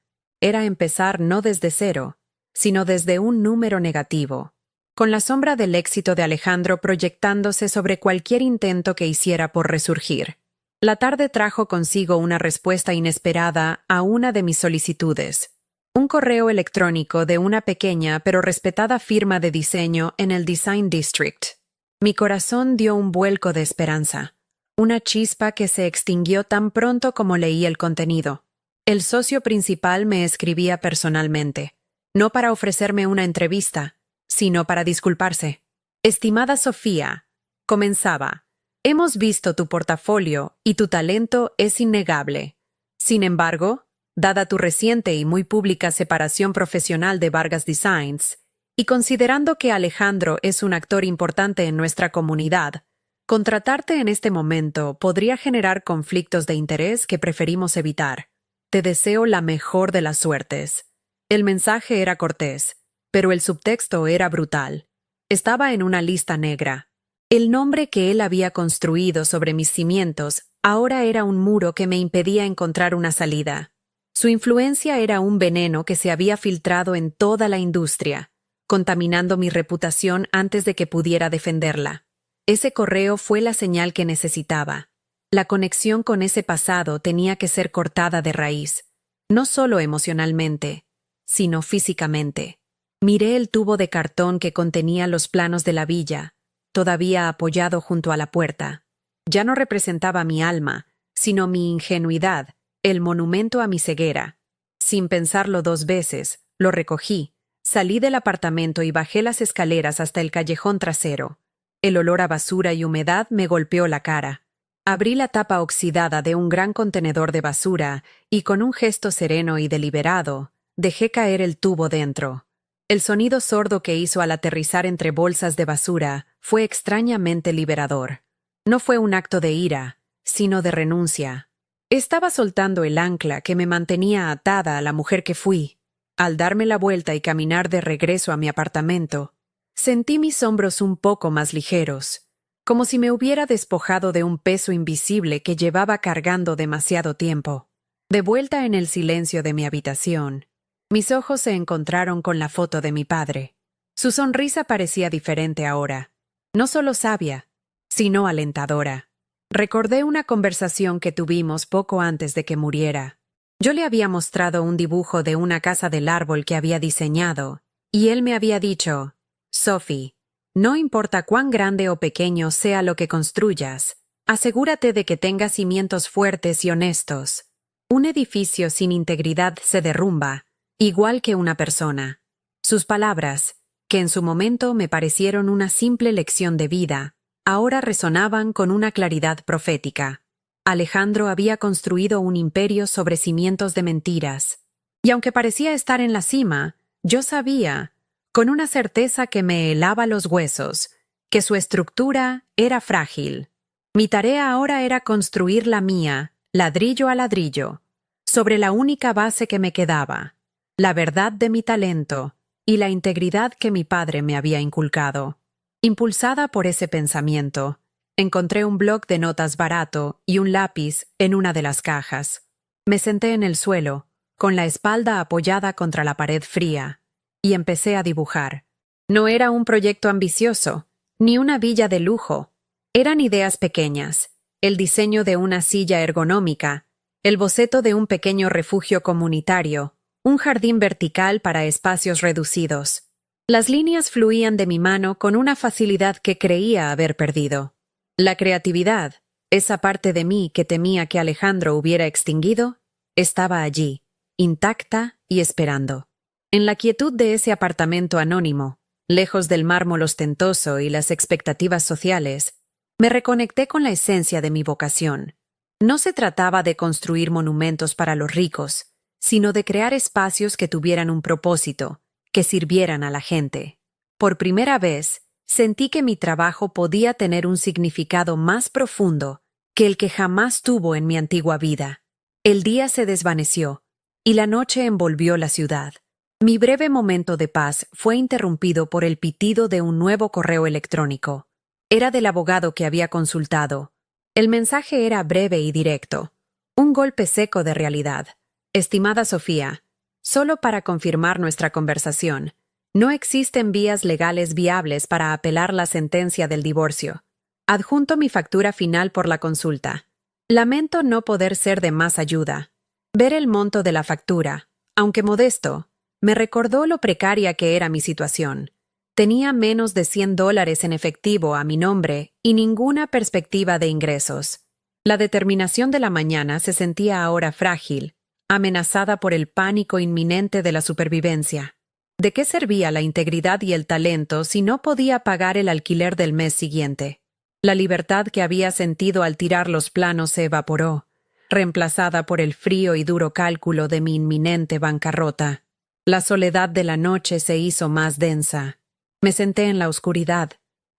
Era empezar no desde cero, sino desde un número negativo, con la sombra del éxito de Alejandro proyectándose sobre cualquier intento que hiciera por resurgir. La tarde trajo consigo una respuesta inesperada a una de mis solicitudes. Un correo electrónico de una pequeña pero respetada firma de diseño en el Design District. Mi corazón dio un vuelco de esperanza. una chispa que se extinguió tan pronto como leí el contenido. El socio principal me escribía personalmente, no para ofrecerme una entrevista, sino para disculparse. Estimada Sofía, comenzaba, hemos visto tu portafolio y tu talento es innegable. Sin embargo, dada tu reciente y muy pública separación profesional de Vargas Designs, y considerando que Alejandro es un actor importante en nuestra comunidad, contratarte en este momento podría generar conflictos de interés que preferimos evitar. Te deseo la mejor de las suertes. El mensaje era cortés, pero el subtexto era brutal. Estaba en una lista negra. El nombre que él había construido sobre mis cimientos ahora era un muro que me impedía encontrar una salida. Su influencia era un veneno que se había filtrado en toda la industria, contaminando mi reputación antes de que pudiera defenderla. Ese correo fue la señal que necesitaba. La conexión con ese pasado tenía que ser cortada de raíz, no solo emocionalmente, sino físicamente. Miré el tubo de cartón que contenía los planos de la villa, todavía apoyado junto a la puerta. Ya no representaba mi alma, sino mi ingenuidad, el monumento a mi ceguera. Sin pensarlo 2 veces, lo recogí, salí del apartamento y bajé las escaleras hasta el callejón trasero. El olor a basura y humedad me golpeó la cara. Abrí la tapa oxidada de un gran contenedor de basura y con un gesto sereno y deliberado, dejé caer el tubo dentro. El sonido sordo que hizo al aterrizar entre bolsas de basura fue extrañamente liberador. No fue un acto de ira, sino de renuncia. Estaba soltando el ancla que me mantenía atada a la mujer que fui. Al darme la vuelta y caminar de regreso a mi apartamento, sentí mis hombros un poco más ligeros, como si me hubiera despojado de un peso invisible que llevaba cargando demasiado tiempo. De vuelta en el silencio de mi habitación, mis ojos se encontraron con la foto de mi padre. Su sonrisa parecía diferente ahora, no solo sabia, sino alentadora. Recordé una conversación que tuvimos poco antes de que muriera. Yo le había mostrado un dibujo de una casa del árbol que había diseñado, y él me había dicho, Sophie, no importa cuán grande o pequeño sea lo que construyas, asegúrate de que tenga cimientos fuertes y honestos. Un edificio sin integridad se derrumba, igual que una persona. Sus palabras, que en su momento me parecieron una simple lección de vida, ahora resonaban con una claridad profética. Alejandro había construido un imperio sobre cimientos de mentiras, y aunque parecía estar en la cima, yo sabía, con una certeza que me helaba los huesos, que su estructura era frágil. Mi tarea ahora era construir la mía, ladrillo a ladrillo, sobre la única base que me quedaba, la verdad de mi talento y la integridad que mi padre me había inculcado. Impulsada por ese pensamiento, encontré un bloc de notas barato y un lápiz en una de las cajas. Me senté en el suelo, con la espalda apoyada contra la pared fría, y empecé a dibujar. No era un proyecto ambicioso, ni una villa de lujo. Eran ideas pequeñas, el diseño de una silla ergonómica, el boceto de un pequeño refugio comunitario, un jardín vertical para espacios reducidos. Las líneas fluían de mi mano con una facilidad que creía haber perdido. La creatividad, esa parte de mí que temía que Alejandro hubiera extinguido, estaba allí, intacta y esperando. En la quietud de ese apartamento anónimo, lejos del mármol ostentoso y las expectativas sociales, me reconecté con la esencia de mi vocación. No se trataba de construir monumentos para los ricos, sino de crear espacios que tuvieran un propósito, que sirvieran a la gente. Por primera vez, sentí que mi trabajo podía tener un significado más profundo que el que jamás tuvo en mi antigua vida. El día se desvaneció, y la noche envolvió la ciudad. Mi breve momento de paz fue interrumpido por el pitido de un nuevo correo electrónico. Era del abogado que había consultado. El mensaje era breve y directo. Un golpe seco de realidad. Estimada Sofía, solo para confirmar nuestra conversación, no existen vías legales viables para apelar la sentencia del divorcio. Adjunto mi factura final por la consulta. Lamento no poder ser de más ayuda. Ver el monto de la factura, aunque modesto, me recordó lo precaria que era mi situación. Tenía menos de $100 en efectivo a mi nombre y ninguna perspectiva de ingresos. La determinación de la mañana se sentía ahora frágil, amenazada por el pánico inminente de la supervivencia. ¿De qué servía la integridad y el talento si no podía pagar el alquiler del mes siguiente? La libertad que había sentido al tirar los planos se evaporó, reemplazada por el frío y duro cálculo de mi inminente bancarrota. La soledad de la noche se hizo más densa. Me senté en la oscuridad,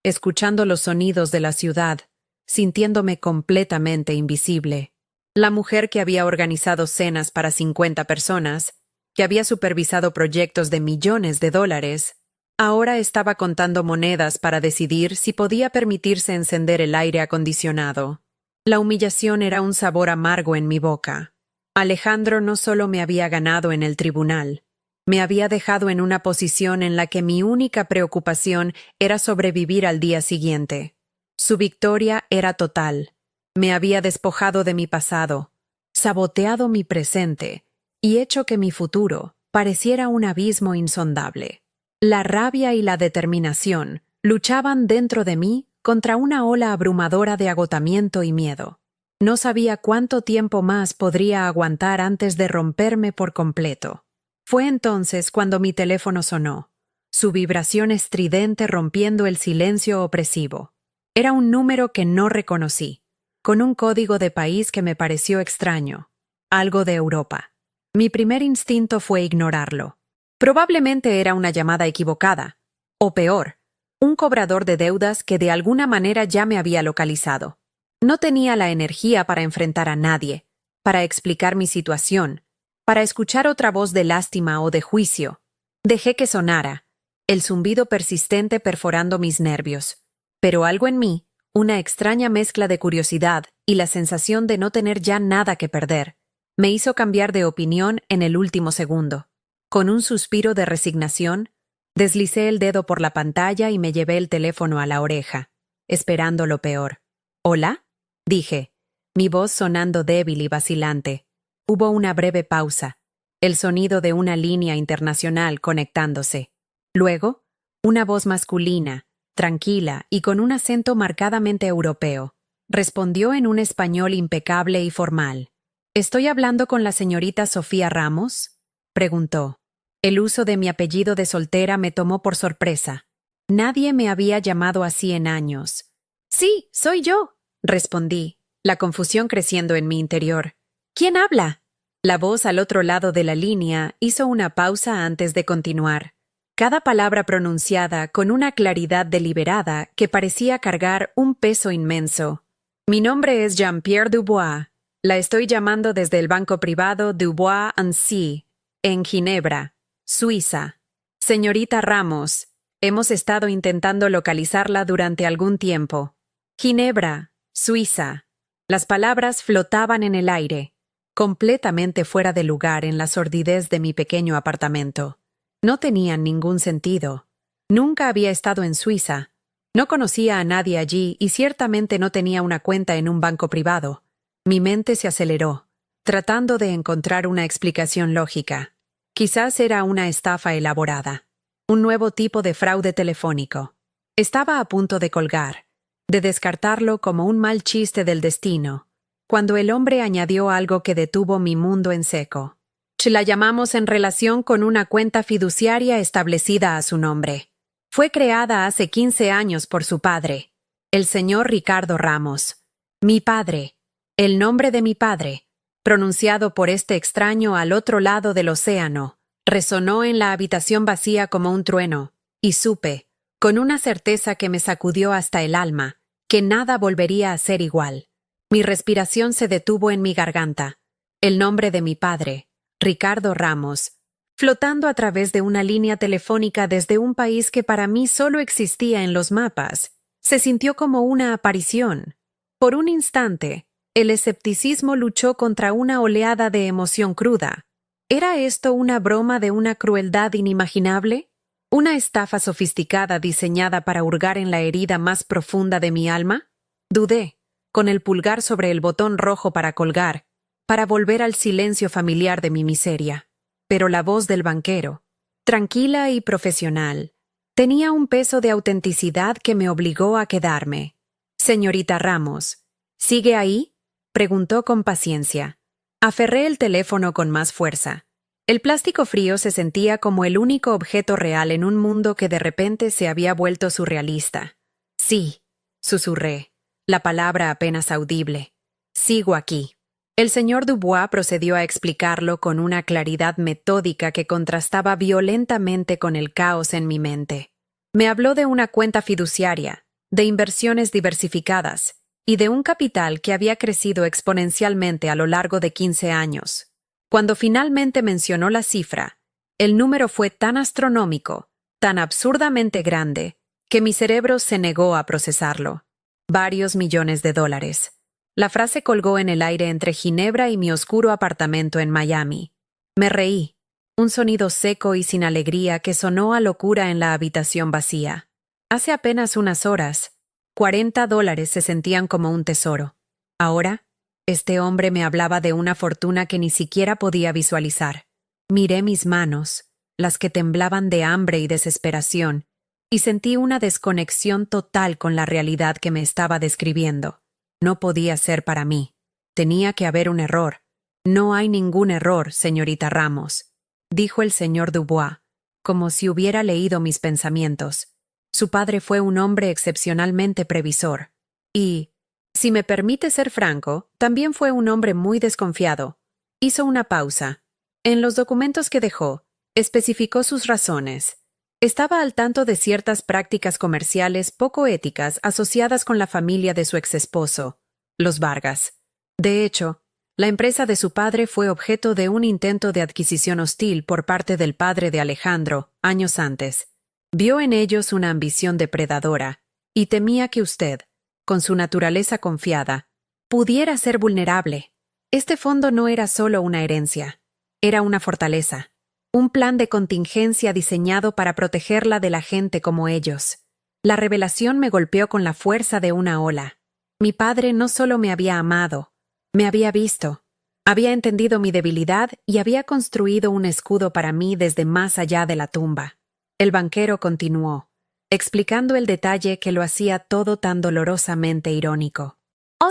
escuchando los sonidos de la ciudad, sintiéndome completamente invisible. La mujer que había organizado cenas para 50 personas, que había supervisado proyectos de millones de dólares, ahora estaba contando monedas para decidir si podía permitirse encender el aire acondicionado. La humillación era un sabor amargo en mi boca. Alejandro no solo me había ganado en el tribunal, me había dejado en una posición en la que mi única preocupación era sobrevivir al día siguiente. Su victoria era total. Me había despojado de mi pasado, saboteado mi presente y hecho que mi futuro pareciera un abismo insondable. La rabia y la determinación luchaban dentro de mí contra una ola abrumadora de agotamiento y miedo. No sabía cuánto tiempo más podría aguantar antes de romperme por completo. Fue entonces cuando mi teléfono sonó, su vibración estridente rompiendo el silencio opresivo. Era un número que no reconocí, con un código de país que me pareció extraño, algo de Europa. Mi primer instinto fue ignorarlo. Probablemente era una llamada equivocada, o peor, un cobrador de deudas que de alguna manera ya me había localizado. No tenía la energía para enfrentar a nadie, para explicar mi situación, para escuchar otra voz de lástima o de juicio. Dejé que sonara, el zumbido persistente perforando mis nervios. Pero algo en mí, una extraña mezcla de curiosidad y la sensación de no tener ya nada que perder, me hizo cambiar de opinión en el último segundo. Con un suspiro de resignación, deslicé el dedo por la pantalla y me llevé el teléfono a la oreja, esperando lo peor. ¿Hola? Dije, mi voz sonando débil y vacilante. Hubo una breve pausa, el sonido de una línea internacional conectándose. Luego, una voz masculina, tranquila y con un acento marcadamente europeo, respondió en un español impecable y formal. ¿Estoy hablando con la señorita Sofía Ramos?, preguntó. El uso de mi apellido de soltera me tomó por sorpresa. Nadie me había llamado así en años. Sí, soy yo, respondí, la confusión creciendo en mi interior. ¿Quién habla? La voz al otro lado de la línea hizo una pausa antes de continuar. Cada palabra pronunciada con una claridad deliberada que parecía cargar un peso inmenso. Mi nombre es Jean-Pierre Dubois. La estoy llamando desde el banco privado Dubois & Cie, en Ginebra, Suiza. Señorita Ramos, hemos estado intentando localizarla durante algún tiempo. Ginebra, Suiza. Las palabras flotaban en el aire, completamente fuera de lugar en la sordidez de mi pequeño apartamento. No tenían ningún sentido. Nunca había estado en Suiza. No conocía a nadie allí y ciertamente no tenía una cuenta en un banco privado. Mi mente se aceleró, tratando de encontrar una explicación lógica. Quizás era una estafa elaborada, un nuevo tipo de fraude telefónico. Estaba a punto de colgar, de descartarlo como un mal chiste del destino, cuando el hombre añadió algo que detuvo mi mundo en seco. La llamamos en relación con una cuenta fiduciaria establecida a su nombre. Fue creada hace 15 años por su padre, el señor Ricardo Ramos. Mi padre, el nombre de mi padre, pronunciado por este extraño al otro lado del océano, resonó en la habitación vacía como un trueno, y supe, con una certeza que me sacudió hasta el alma, que nada volvería a ser igual. Mi respiración se detuvo en mi garganta. El nombre de mi padre, Ricardo Ramos, flotando a través de una línea telefónica desde un país que para mí solo existía en los mapas, se sintió como una aparición. Por un instante, el escepticismo luchó contra una oleada de emoción cruda. ¿Era esto una broma de una crueldad inimaginable? ¿Una estafa sofisticada diseñada para hurgar en la herida más profunda de mi alma? Dudé, con el pulgar sobre el botón rojo para colgar, para volver al silencio familiar de mi miseria. Pero la voz del banquero, tranquila y profesional, tenía un peso de autenticidad que me obligó a quedarme. Señorita Ramos, ¿sigue ahí? Preguntó con paciencia. Aferré el teléfono con más fuerza. El plástico frío se sentía como el único objeto real en un mundo que de repente se había vuelto surrealista. Sí, susurré, la palabra apenas audible. Sigo aquí. El señor Dubois procedió a explicarlo con una claridad metódica que contrastaba violentamente con el caos en mi mente. Me habló de una cuenta fiduciaria, de inversiones diversificadas y de un capital que había crecido exponencialmente a lo largo de 15 años. Cuando finalmente mencionó la cifra, el número fue tan astronómico, tan absurdamente grande, que mi cerebro se negó a procesarlo. Varios millones de dólares. La frase colgó en el aire entre Ginebra y mi oscuro apartamento en Miami. Me reí, un sonido seco y sin alegría que sonó a locura en la habitación vacía. Hace apenas unas horas, $40 se sentían como un tesoro. Ahora, este hombre me hablaba de una fortuna que ni siquiera podía visualizar. Miré mis manos, las que temblaban de hambre y desesperación, y sentí una desconexión total con la realidad que me estaba describiendo. No podía ser para mí. Tenía que haber un error. No hay ningún error, señorita Ramos, dijo el señor Dubois, como si hubiera leído mis pensamientos. Su padre fue un hombre excepcionalmente previsor. Y, si me permite ser franco, también fue un hombre muy desconfiado. Hizo una pausa. En los documentos que dejó, especificó sus razones. Estaba al tanto de ciertas prácticas comerciales poco éticas asociadas con la familia de su exesposo, los Vargas. De hecho, la empresa de su padre fue objeto de un intento de adquisición hostil por parte del padre de Alejandro, años antes. Vio en ellos una ambición depredadora, y temía que usted, con su naturaleza confiada, pudiera ser vulnerable. Este fondo no era solo una herencia, era una fortaleza, un plan de contingencia diseñado para protegerla de la gente como ellos. La revelación me golpeó con la fuerza de una ola. Mi padre no solo me había amado, me había visto, había entendido mi debilidad y había construido un escudo para mí desde más allá de la tumba. El banquero continuó, explicando el detalle que lo hacía todo tan dolorosamente irónico.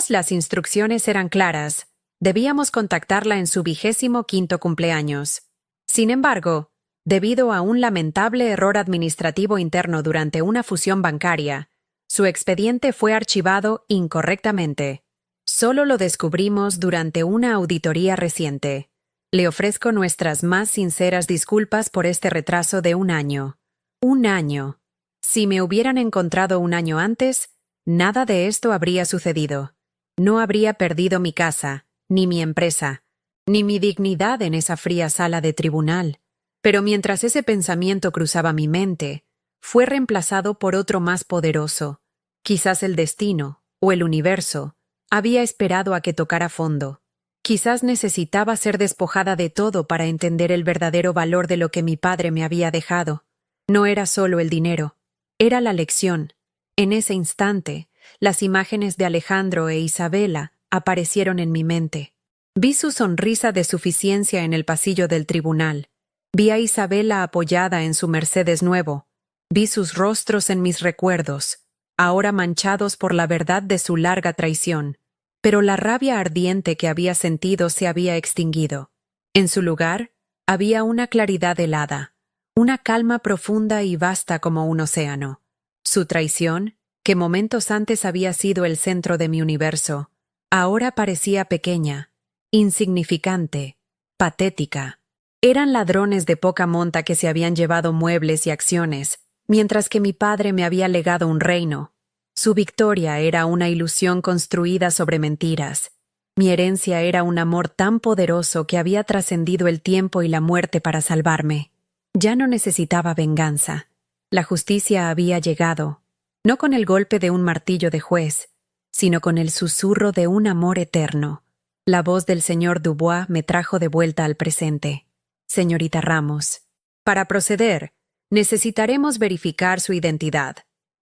Las instrucciones eran claras. Debíamos contactarla en su 25º cumpleaños. Sin embargo, debido a un lamentable error administrativo interno durante una fusión bancaria, su expediente fue archivado incorrectamente. Solo lo descubrimos durante una auditoría reciente. Le ofrezco nuestras más sinceras disculpas por este retraso de 1 año. 1 año. Si me hubieran encontrado 1 año antes, nada de esto habría sucedido. No habría perdido mi casa, ni mi empresa, ni mi dignidad en esa fría sala de tribunal. Pero mientras ese pensamiento cruzaba mi mente, fue reemplazado por otro más poderoso. Quizás el destino, o el universo, había esperado a que tocara fondo. Quizás necesitaba ser despojada de todo para entender el verdadero valor de lo que mi padre me había dejado. No era solo el dinero, era la lección. En ese instante, las imágenes de Alejandro e Isabela aparecieron en mi mente. Vi su sonrisa de suficiencia en el pasillo del tribunal. Vi a Isabela apoyada en su Mercedes nuevo. Vi sus rostros en mis recuerdos, ahora manchados por la verdad de su larga traición. Pero la rabia ardiente que había sentido se había extinguido. En su lugar, había una claridad helada, una calma profunda y vasta como un océano. Su traición, que momentos antes había sido el centro de mi universo, ahora parecía pequeña, insignificante, patética. Eran ladrones de poca monta que se habían llevado muebles y acciones, mientras que mi padre me había legado un reino. Su victoria era una ilusión construida sobre mentiras. Mi herencia era un amor tan poderoso que había trascendido el tiempo y la muerte para salvarme. Ya no necesitaba venganza. La justicia había llegado, no con el golpe de un martillo de juez, sino con el susurro de un amor eterno. La voz del señor Dubois me trajo de vuelta al presente. Señorita Ramos, para proceder, necesitaremos verificar su identidad.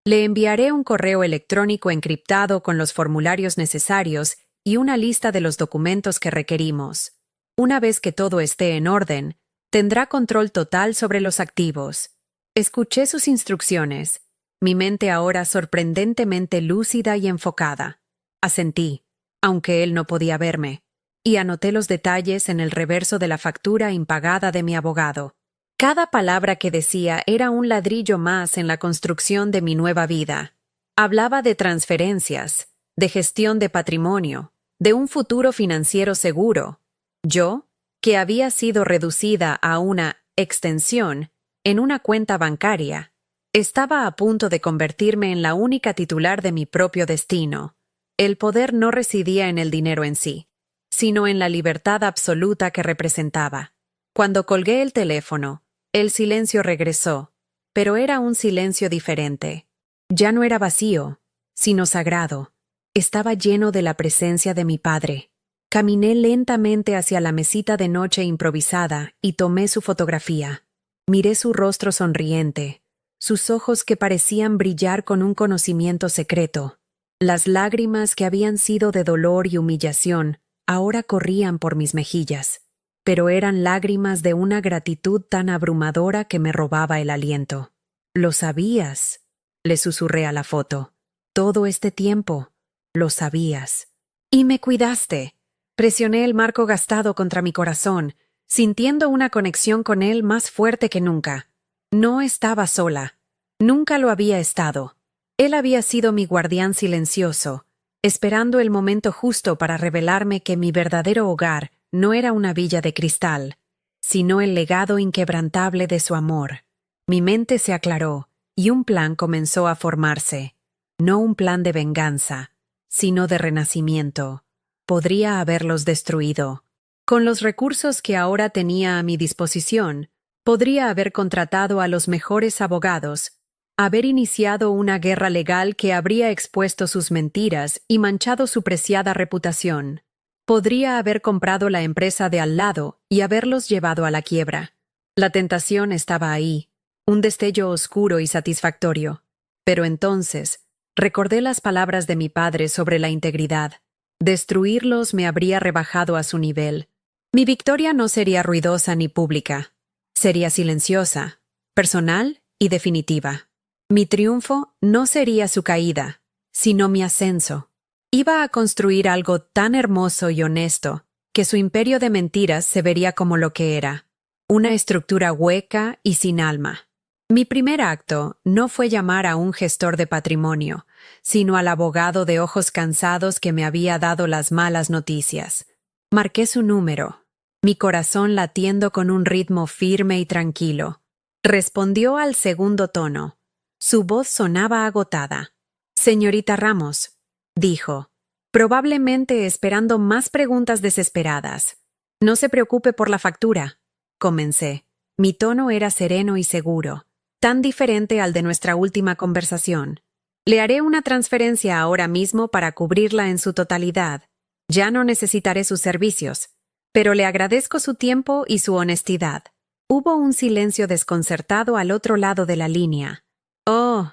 Le enviaré un correo electrónico encriptado con los formularios necesarios y una lista de los documentos que requerimos. Una vez que todo esté en orden, tendrá control total sobre los activos. Escuché sus instrucciones, mi mente ahora sorprendentemente lúcida y enfocada. Asentí. aunque él no podía verme, y anoté los detalles en el reverso de la factura impagada de mi abogado. Cada palabra que decía era un ladrillo más en la construcción de mi nueva vida. Hablaba de transferencias, de gestión de patrimonio, de un futuro financiero seguro. Yo, que había sido reducida a una extensión en una cuenta bancaria, estaba a punto de convertirme en la única titular de mi propio destino. El poder no residía en el dinero en sí, sino en la libertad absoluta que representaba. Cuando colgué el teléfono, el silencio regresó, pero era un silencio diferente. Ya no era vacío, sino sagrado. Estaba lleno de la presencia de mi padre. Caminé lentamente hacia la mesita de noche improvisada y tomé su fotografía. Miré su rostro sonriente, sus ojos que parecían brillar con un conocimiento secreto. Las lágrimas que habían sido de dolor y humillación ahora corrían por mis mejillas, pero eran lágrimas de una gratitud tan abrumadora que me robaba el aliento. «Lo sabías», le susurré a la foto. «Todo este tiempo, lo sabías. Y me cuidaste». Presioné el marco gastado contra mi corazón, sintiendo una conexión con él más fuerte que nunca. No estaba sola. Nunca lo había estado. Él había sido mi guardián silencioso, esperando el momento justo para revelarme que mi verdadero hogar no era una villa de cristal, sino el legado inquebrantable de su amor. Mi mente se aclaró y un plan comenzó a formarse. No un plan de venganza, sino de renacimiento. Podría haberlos destruido. Con los recursos que ahora tenía a mi disposición, podría haber contratado a los mejores abogados, haber iniciado una guerra legal que habría expuesto sus mentiras y manchado su preciada reputación. Podría haber comprado la empresa de al lado y haberlos llevado a la quiebra. La tentación estaba ahí, un destello oscuro y satisfactorio. Pero entonces, recordé las palabras de mi padre sobre la integridad. Destruirlos me habría rebajado a su nivel. Mi victoria no sería ruidosa ni pública. Sería silenciosa, personal y definitiva. Mi triunfo no sería su caída, sino mi ascenso. Iba a construir algo tan hermoso y honesto que su imperio de mentiras se vería como lo que era, una estructura hueca y sin alma. Mi primer acto no fue llamar a un gestor de patrimonio, sino al abogado de ojos cansados que me había dado las malas noticias. Marqué su número, mi corazón latiendo con un ritmo firme y tranquilo. Respondió al segundo tono. Su voz sonaba agotada. «Señorita Ramos», dijo, probablemente esperando más preguntas desesperadas. «No se preocupe por la factura», comencé. Mi tono era sereno y seguro, tan diferente al de nuestra última conversación. «Le haré una transferencia ahora mismo para cubrirla en su totalidad. Ya no necesitaré sus servicios, pero le agradezco su tiempo y su honestidad». Hubo un silencio desconcertado al otro lado de la línea. «Oh,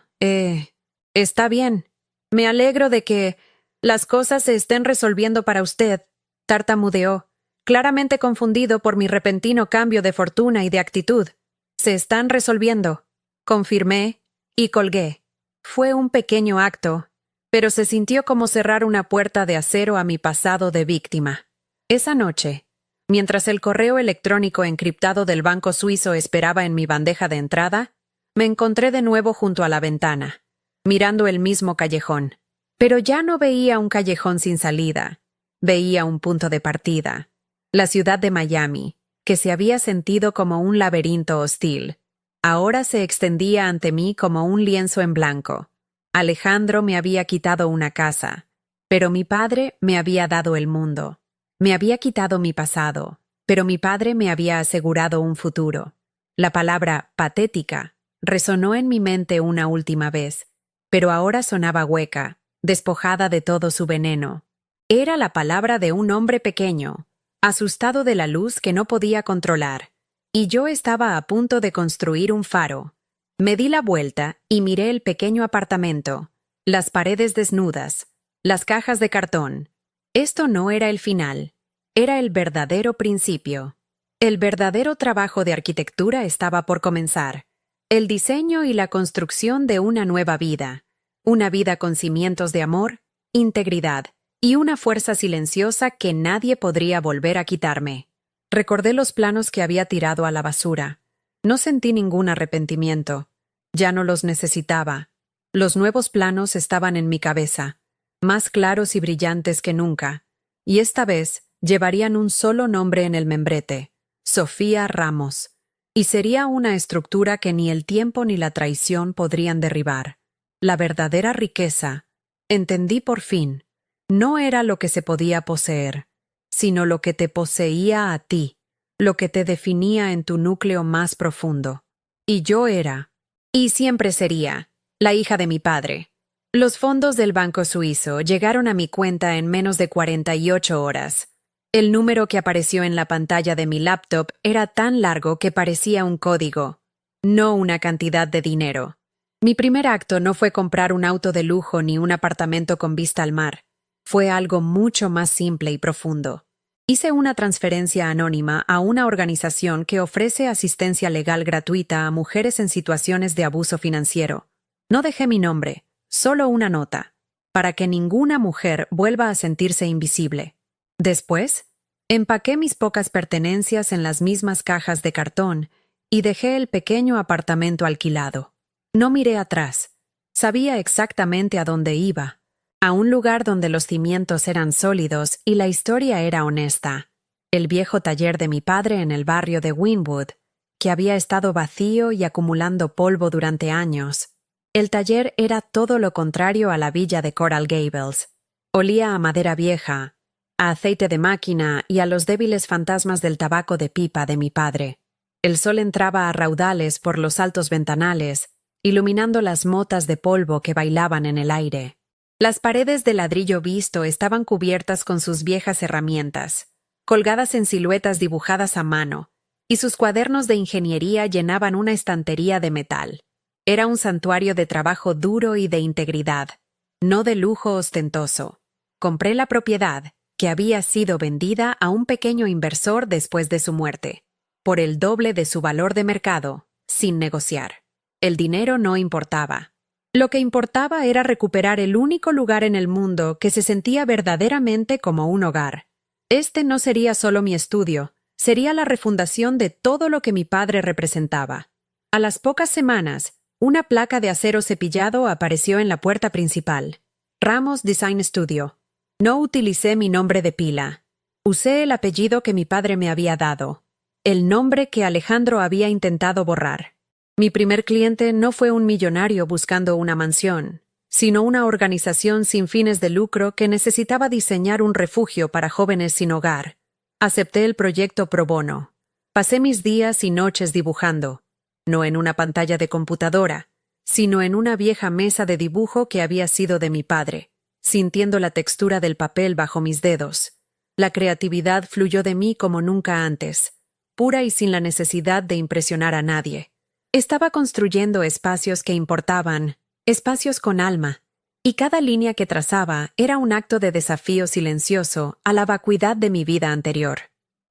está bien. Me alegro de que las cosas se estén resolviendo para usted», tartamudeó, claramente confundido por mi repentino cambio de fortuna y de actitud. «Se están resolviendo», confirmé, y colgué. Fue un pequeño acto, pero se sintió como cerrar una puerta de acero a mi pasado de víctima. Esa noche, mientras el correo electrónico encriptado del banco suizo esperaba en mi bandeja de entrada, me encontré de nuevo junto a la ventana, mirando el mismo callejón. Pero ya no veía un callejón sin salida. Veía un punto de partida. La ciudad de Miami, que se había sentido como un laberinto hostil, ahora se extendía ante mí como un lienzo en blanco. Alejandro me había quitado una casa, pero mi padre me había dado el mundo. Me había quitado mi pasado, pero mi padre me había asegurado un futuro. La palabra patética resonó en mi mente una última vez, pero ahora sonaba hueca, despojada de todo su veneno. Era la palabra de un hombre pequeño, asustado de la luz que no podía controlar, y yo estaba a punto de construir un faro. Me di la vuelta y miré el pequeño apartamento, las paredes desnudas, las cajas de cartón. Esto no era el final, era el verdadero principio. El verdadero trabajo de arquitectura estaba por comenzar. El diseño y la construcción de una nueva vida. Una vida con cimientos de amor, integridad y una fuerza silenciosa que nadie podría volver a quitarme. Recordé los planos que había tirado a la basura. No sentí ningún arrepentimiento. Ya no los necesitaba. Los nuevos planos estaban en mi cabeza, más claros y brillantes que nunca, y esta vez llevarían un solo nombre en el membrete: Sofía Ramos, y sería una estructura que ni el tiempo ni la traición podrían derribar. La verdadera riqueza, entendí por fin, no era lo que se podía poseer, sino lo que te poseía a ti, lo que te definía en tu núcleo más profundo. Y yo era, y siempre sería, la hija de mi padre. Los fondos del banco suizo llegaron a mi cuenta en menos de 48 horas. El número que apareció en la pantalla de mi laptop era tan largo que parecía un código, no una cantidad de dinero. Mi primer acto no fue comprar un auto de lujo ni un apartamento con vista al mar. Fue algo mucho más simple y profundo. Hice una transferencia anónima a una organización que ofrece asistencia legal gratuita a mujeres en situaciones de abuso financiero. No dejé mi nombre, solo una nota, para que ninguna mujer vuelva a sentirse invisible. Después, empaqué mis pocas pertenencias en las mismas cajas de cartón y dejé el pequeño apartamento alquilado. No miré atrás. Sabía exactamente a dónde iba. A un lugar donde los cimientos eran sólidos y la historia era honesta. El viejo taller de mi padre en el barrio de Wynwood, que había estado vacío y acumulando polvo durante años. El taller era todo lo contrario a la villa de Coral Gables. Olía a madera vieja, a aceite de máquina y a los débiles fantasmas del tabaco de pipa de mi padre. El sol entraba a raudales por los altos ventanales, iluminando las motas de polvo que bailaban en el aire. Las paredes de ladrillo visto estaban cubiertas con sus viejas herramientas, colgadas en siluetas dibujadas a mano, y sus cuadernos de ingeniería llenaban una estantería de metal. Era un santuario de trabajo duro y de integridad, no de lujo ostentoso. Compré la propiedad, que había sido vendida a un pequeño inversor después de su muerte, por el doble de su valor de mercado, sin negociar. El dinero no importaba. Lo que importaba era recuperar el único lugar en el mundo que se sentía verdaderamente como un hogar. Este no sería solo mi estudio, sería la refundación de todo lo que mi padre representaba. A las pocas semanas, una placa de acero cepillado apareció en la puerta principal. Ramos Design Studio. No utilicé mi nombre de pila. Usé el apellido que mi padre me había dado, el nombre que Alejandro había intentado borrar. Mi primer cliente no fue un millonario buscando una mansión, sino una organización sin fines de lucro que necesitaba diseñar un refugio para jóvenes sin hogar. Acepté el proyecto pro bono. Pasé mis días y noches dibujando, no en una pantalla de computadora, sino en una vieja mesa de dibujo que había sido de mi padre, sintiendo la textura del papel bajo mis dedos. La creatividad fluyó de mí como nunca antes, pura y sin la necesidad de impresionar a nadie. Estaba construyendo espacios que importaban, espacios con alma, y cada línea que trazaba era un acto de desafío silencioso a la vacuidad de mi vida anterior.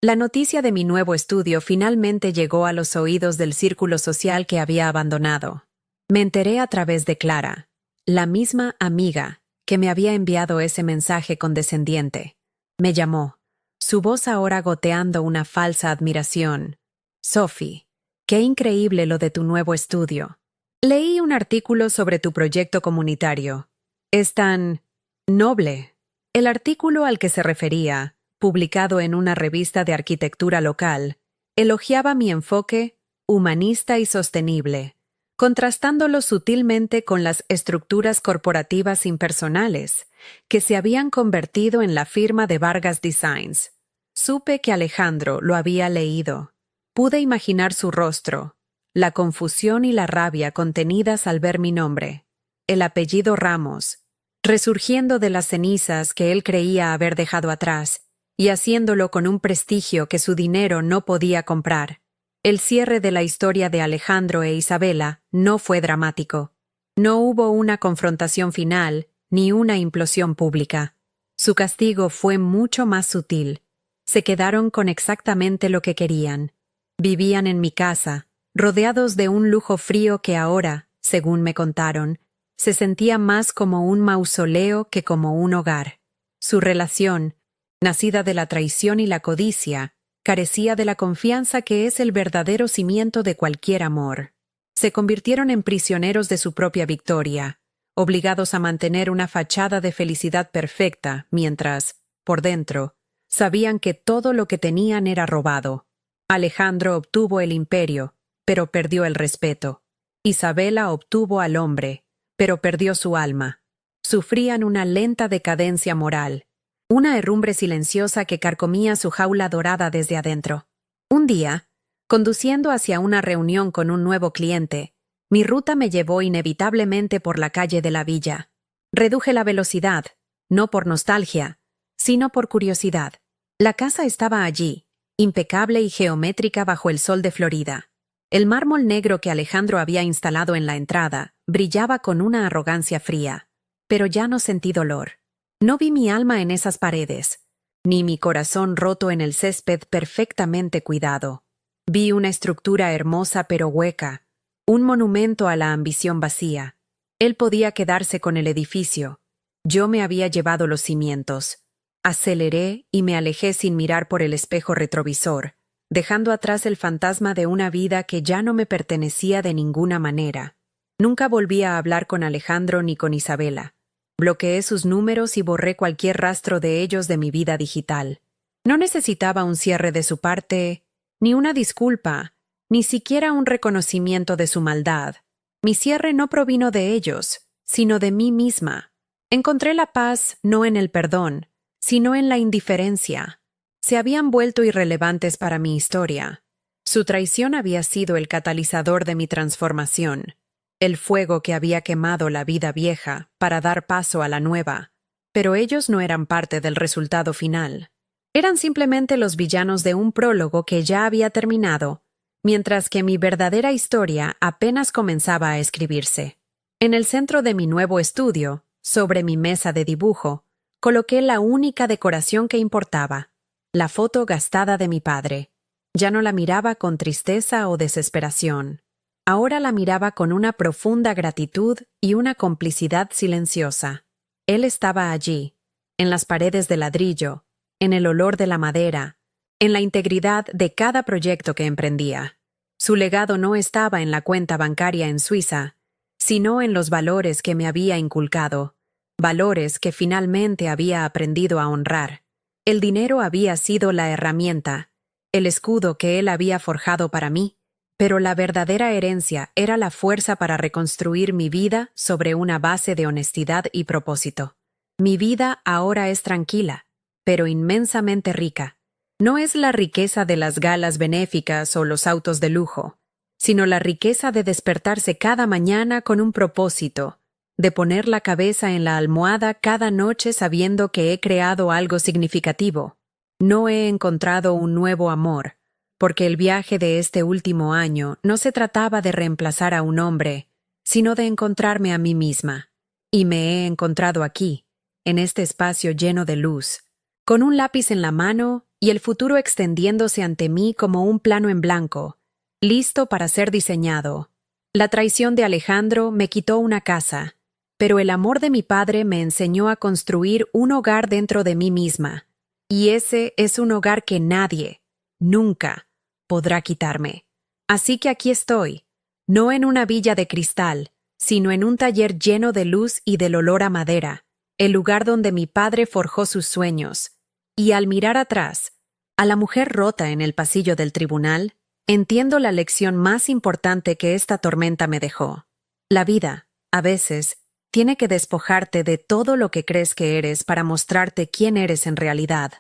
La noticia de mi nuevo estudio finalmente llegó a los oídos del círculo social que había abandonado. Me enteré a través de Clara, la misma amiga que me había enviado ese mensaje condescendiente. Me llamó, su voz ahora goteando una falsa admiración. Sophie. Qué increíble lo de tu nuevo estudio. Leí un artículo sobre tu proyecto comunitario. Es tan noble. El artículo al que se refería, publicado en una revista de arquitectura local, elogiaba mi enfoque humanista y sostenible, contrastándolo sutilmente con las estructuras corporativas impersonales que se habían convertido en la firma de Vargas Designs. Supe que Alejandro lo había leído. Pude imaginar su rostro, la confusión y la rabia contenidas al ver mi nombre, el apellido Ramos, resurgiendo de las cenizas que él creía haber dejado atrás, y haciéndolo con un prestigio que su dinero no podía comprar. El cierre de la historia de Alejandro e Isabela no fue dramático. No hubo una confrontación final, ni una implosión pública. Su castigo fue mucho más sutil. Se quedaron con exactamente lo que querían. Vivían en mi casa, rodeados de un lujo frío que ahora, según me contaron, se sentía más como un mausoleo que como un hogar. Su relación, nacida de la traición y la codicia, carecía de la confianza que es el verdadero cimiento de cualquier amor. Se convirtieron en prisioneros de su propia victoria, obligados a mantener una fachada de felicidad perfecta, mientras, por dentro, sabían que todo lo que tenían era robado. Alejandro obtuvo el imperio, pero perdió el respeto. Isabela obtuvo al hombre, pero perdió su alma. Sufrían una lenta decadencia moral, una herrumbre silenciosa que carcomía su jaula dorada desde adentro. Un día, conduciendo hacia una reunión con un nuevo cliente, mi ruta me llevó inevitablemente por la calle de la villa. Reduje la velocidad, no por nostalgia, sino por curiosidad. La casa estaba allí, impecable y geométrica bajo el sol de Florida. El mármol negro que Alejandro había instalado en la entrada brillaba con una arrogancia fría. Pero ya no sentí dolor. No vi mi alma en esas paredes, ni mi corazón roto en el césped perfectamente cuidado. Vi una estructura hermosa pero hueca, un monumento a la ambición vacía. Él podía quedarse con el edificio. Yo me había llevado los cimientos. Aceleré y me alejé sin mirar por el espejo retrovisor, dejando atrás el fantasma de una vida que ya no me pertenecía de ninguna manera. Nunca volví a hablar con Alejandro ni con Isabela. Bloqueé sus números y borré cualquier rastro de ellos de mi vida digital. No necesitaba un cierre de su parte, ni una disculpa, ni siquiera un reconocimiento de su maldad. Mi cierre no provino de ellos, sino de mí misma. Encontré la paz no en el perdón, sino en la indiferencia. Se habían vuelto irrelevantes para mi historia. Su traición había sido el catalizador de mi transformación, el fuego que había quemado la vida vieja para dar paso a la nueva, pero ellos no eran parte del resultado final. Eran simplemente los villanos de un prólogo que ya había terminado, mientras que mi verdadera historia apenas comenzaba a escribirse. En el centro de mi nuevo estudio, sobre mi mesa de dibujo, coloqué la única decoración que importaba, la foto gastada de mi padre. Ya no la miraba con tristeza o desesperación. Ahora la miraba con una profunda gratitud y una complicidad silenciosa. Él estaba allí, en las paredes de ladrillo, en el olor de la madera, en la integridad de cada proyecto que emprendía. Su legado no estaba en la cuenta bancaria en Suiza, sino en los valores que me había inculcado, valores que finalmente había aprendido a honrar. El dinero había sido la herramienta, el escudo que él había forjado para mí, pero la verdadera herencia era la fuerza para reconstruir mi vida sobre una base de honestidad y propósito. Mi vida ahora es tranquila, pero inmensamente rica. No es la riqueza de las galas benéficas o los autos de lujo, sino la riqueza de despertarse cada mañana con un propósito, de poner la cabeza en la almohada cada noche sabiendo que he creado algo significativo. No he encontrado un nuevo amor, porque el viaje de este último año no se trataba de reemplazar a un hombre, sino de encontrarme a mí misma. Y me he encontrado aquí, en este espacio lleno de luz, con un lápiz en la mano y el futuro extendiéndose ante mí como un plano en blanco, listo para ser diseñado. La traición de Alejandro me quitó una casa, pero el amor de mi padre me enseñó a construir un hogar dentro de mí misma, y ese es un hogar que nadie, nunca, podrá quitarme. Así que aquí estoy, no en una villa de cristal, sino en un taller lleno de luz y del olor a madera, el lugar donde mi padre forjó sus sueños. Y al mirar atrás, a la mujer rota en el pasillo del tribunal, entiendo la lección más importante que esta tormenta me dejó. La vida, a veces, tiene que despojarte de todo lo que crees que eres para mostrarte quién eres en realidad.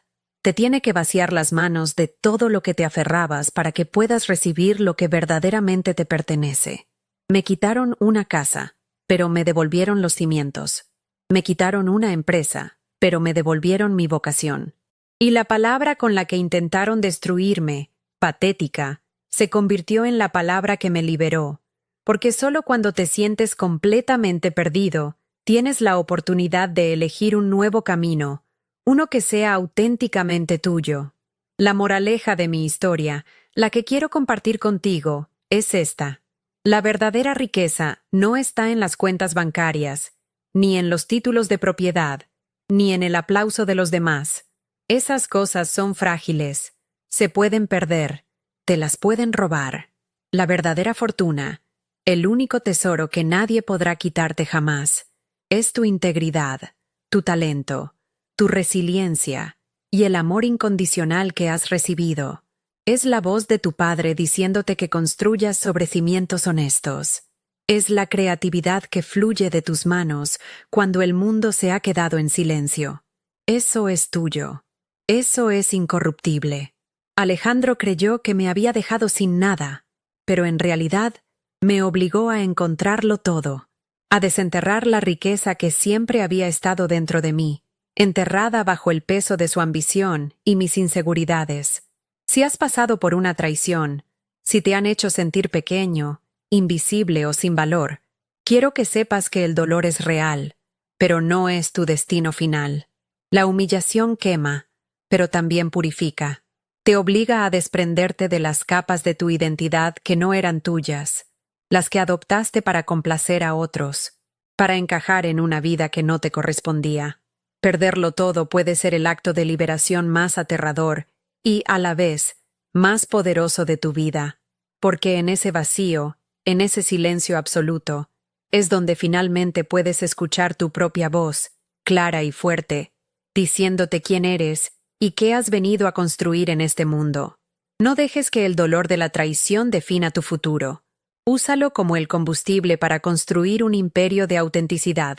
Te tiene que vaciar las manos de todo lo que te aferrabas para que puedas recibir lo que verdaderamente te pertenece. Me quitaron una casa, pero me devolvieron los cimientos. Me quitaron una empresa, pero me devolvieron mi vocación. Y la palabra con la que intentaron destruirme, patética, se convirtió en la palabra que me liberó, porque solo cuando te sientes completamente perdido, tienes la oportunidad de elegir un nuevo camino, uno que sea auténticamente tuyo. La moraleja de mi historia, la que quiero compartir contigo, es esta. La verdadera riqueza no está en las cuentas bancarias, ni en los títulos de propiedad, ni en el aplauso de los demás. Esas cosas son frágiles. Se pueden perder. Te las pueden robar. La verdadera fortuna, el único tesoro que nadie podrá quitarte jamás, es tu integridad, tu talento, tu resiliencia y el amor incondicional que has recibido. Es la voz de tu padre diciéndote que construyas sobre cimientos honestos. Es la creatividad que fluye de tus manos cuando el mundo se ha quedado en silencio. Eso es tuyo. Eso es incorruptible. Alejandro creyó que me había dejado sin nada, pero en realidad me obligó a encontrarlo todo, a desenterrar la riqueza que siempre había estado dentro de mí, enterrada bajo el peso de su ambición y mis inseguridades. Si has pasado por una traición, si te han hecho sentir pequeño, invisible o sin valor, quiero que sepas que el dolor es real, pero no es tu destino final. La humillación quema, pero también purifica. Te obliga a desprenderte de las capas de tu identidad que no eran tuyas, las que adoptaste para complacer a otros, para encajar en una vida que no te correspondía. Perderlo todo puede ser el acto de liberación más aterrador y, a la vez, más poderoso de tu vida, porque en ese vacío, en ese silencio absoluto, es donde finalmente puedes escuchar tu propia voz, clara y fuerte, diciéndote quién eres y qué has venido a construir en este mundo. No dejes que el dolor de la traición defina tu futuro. Úsalo como el combustible para construir un imperio de autenticidad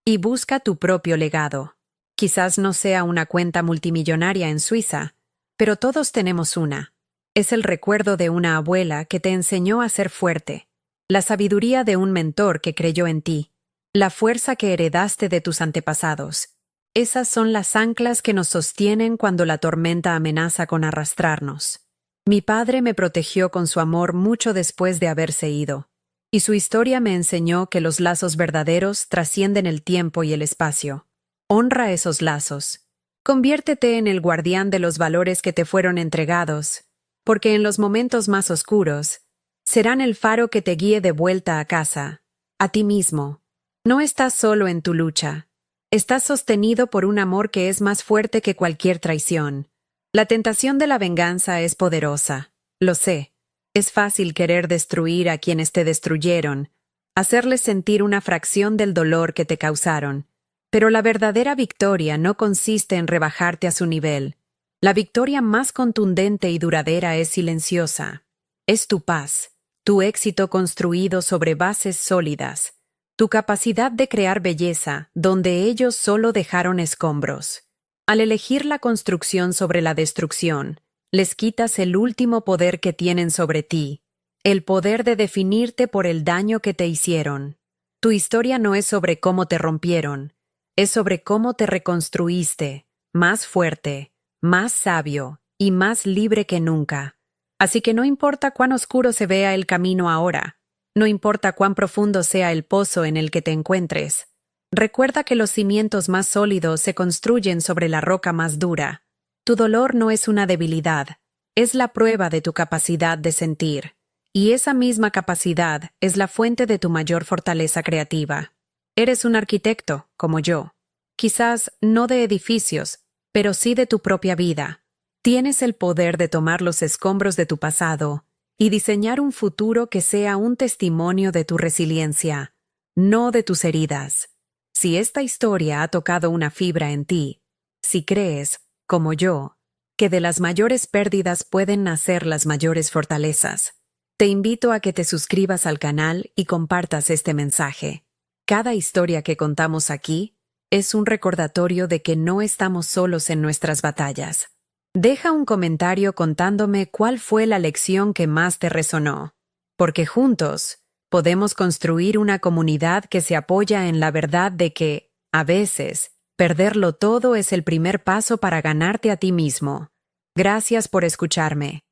y busca tu propio legado. Quizás no sea una cuenta multimillonaria en Suiza, pero todos tenemos una. Es el recuerdo de una abuela que te enseñó a ser fuerte, la sabiduría de un mentor que creyó en ti, la fuerza que heredaste de tus antepasados. Esas son las anclas que nos sostienen cuando la tormenta amenaza con arrastrarnos. Mi padre me protegió con su amor mucho después de haberse ido, y su historia me enseñó que los lazos verdaderos trascienden el tiempo y el espacio. Honra esos lazos. Conviértete en el guardián de los valores que te fueron entregados, porque en los momentos más oscuros, serán el faro que te guíe de vuelta a casa, a ti mismo. No estás solo en tu lucha. Estás sostenido por un amor que es más fuerte que cualquier traición. La tentación de la venganza es poderosa, lo sé. Es fácil querer destruir a quienes te destruyeron, hacerles sentir una fracción del dolor que te causaron. Pero la verdadera victoria no consiste en rebajarte a su nivel. La victoria más contundente y duradera es silenciosa. Es tu paz, tu éxito construido sobre bases sólidas, tu capacidad de crear belleza donde ellos solo dejaron escombros. Al elegir la construcción sobre la destrucción, les quitas el último poder que tienen sobre ti, el poder de definirte por el daño que te hicieron. Tu historia no es sobre cómo te rompieron, es sobre cómo te reconstruiste, más fuerte, más sabio y más libre que nunca. Así que no importa cuán oscuro se vea el camino ahora, no importa cuán profundo sea el pozo en el que te encuentres, recuerda que los cimientos más sólidos se construyen sobre la roca más dura. Tu dolor no es una debilidad, es la prueba de tu capacidad de sentir, y esa misma capacidad es la fuente de tu mayor fortaleza creativa. Eres un arquitecto, como yo. Quizás no de edificios, pero sí de tu propia vida. Tienes el poder de tomar los escombros de tu pasado y diseñar un futuro que sea un testimonio de tu resiliencia, no de tus heridas. Si esta historia ha tocado una fibra en ti, si crees, como yo, que de las mayores pérdidas pueden nacer las mayores fortalezas, te invito a que te suscribas al canal y compartas este mensaje. Cada historia que contamos aquí es un recordatorio de que no estamos solos en nuestras batallas. Deja un comentario contándome cuál fue la lección que más te resonó, porque juntos podemos construir una comunidad que se apoya en la verdad de que, a veces, perderlo todo es el primer paso para ganarte a ti mismo. Gracias por escucharme.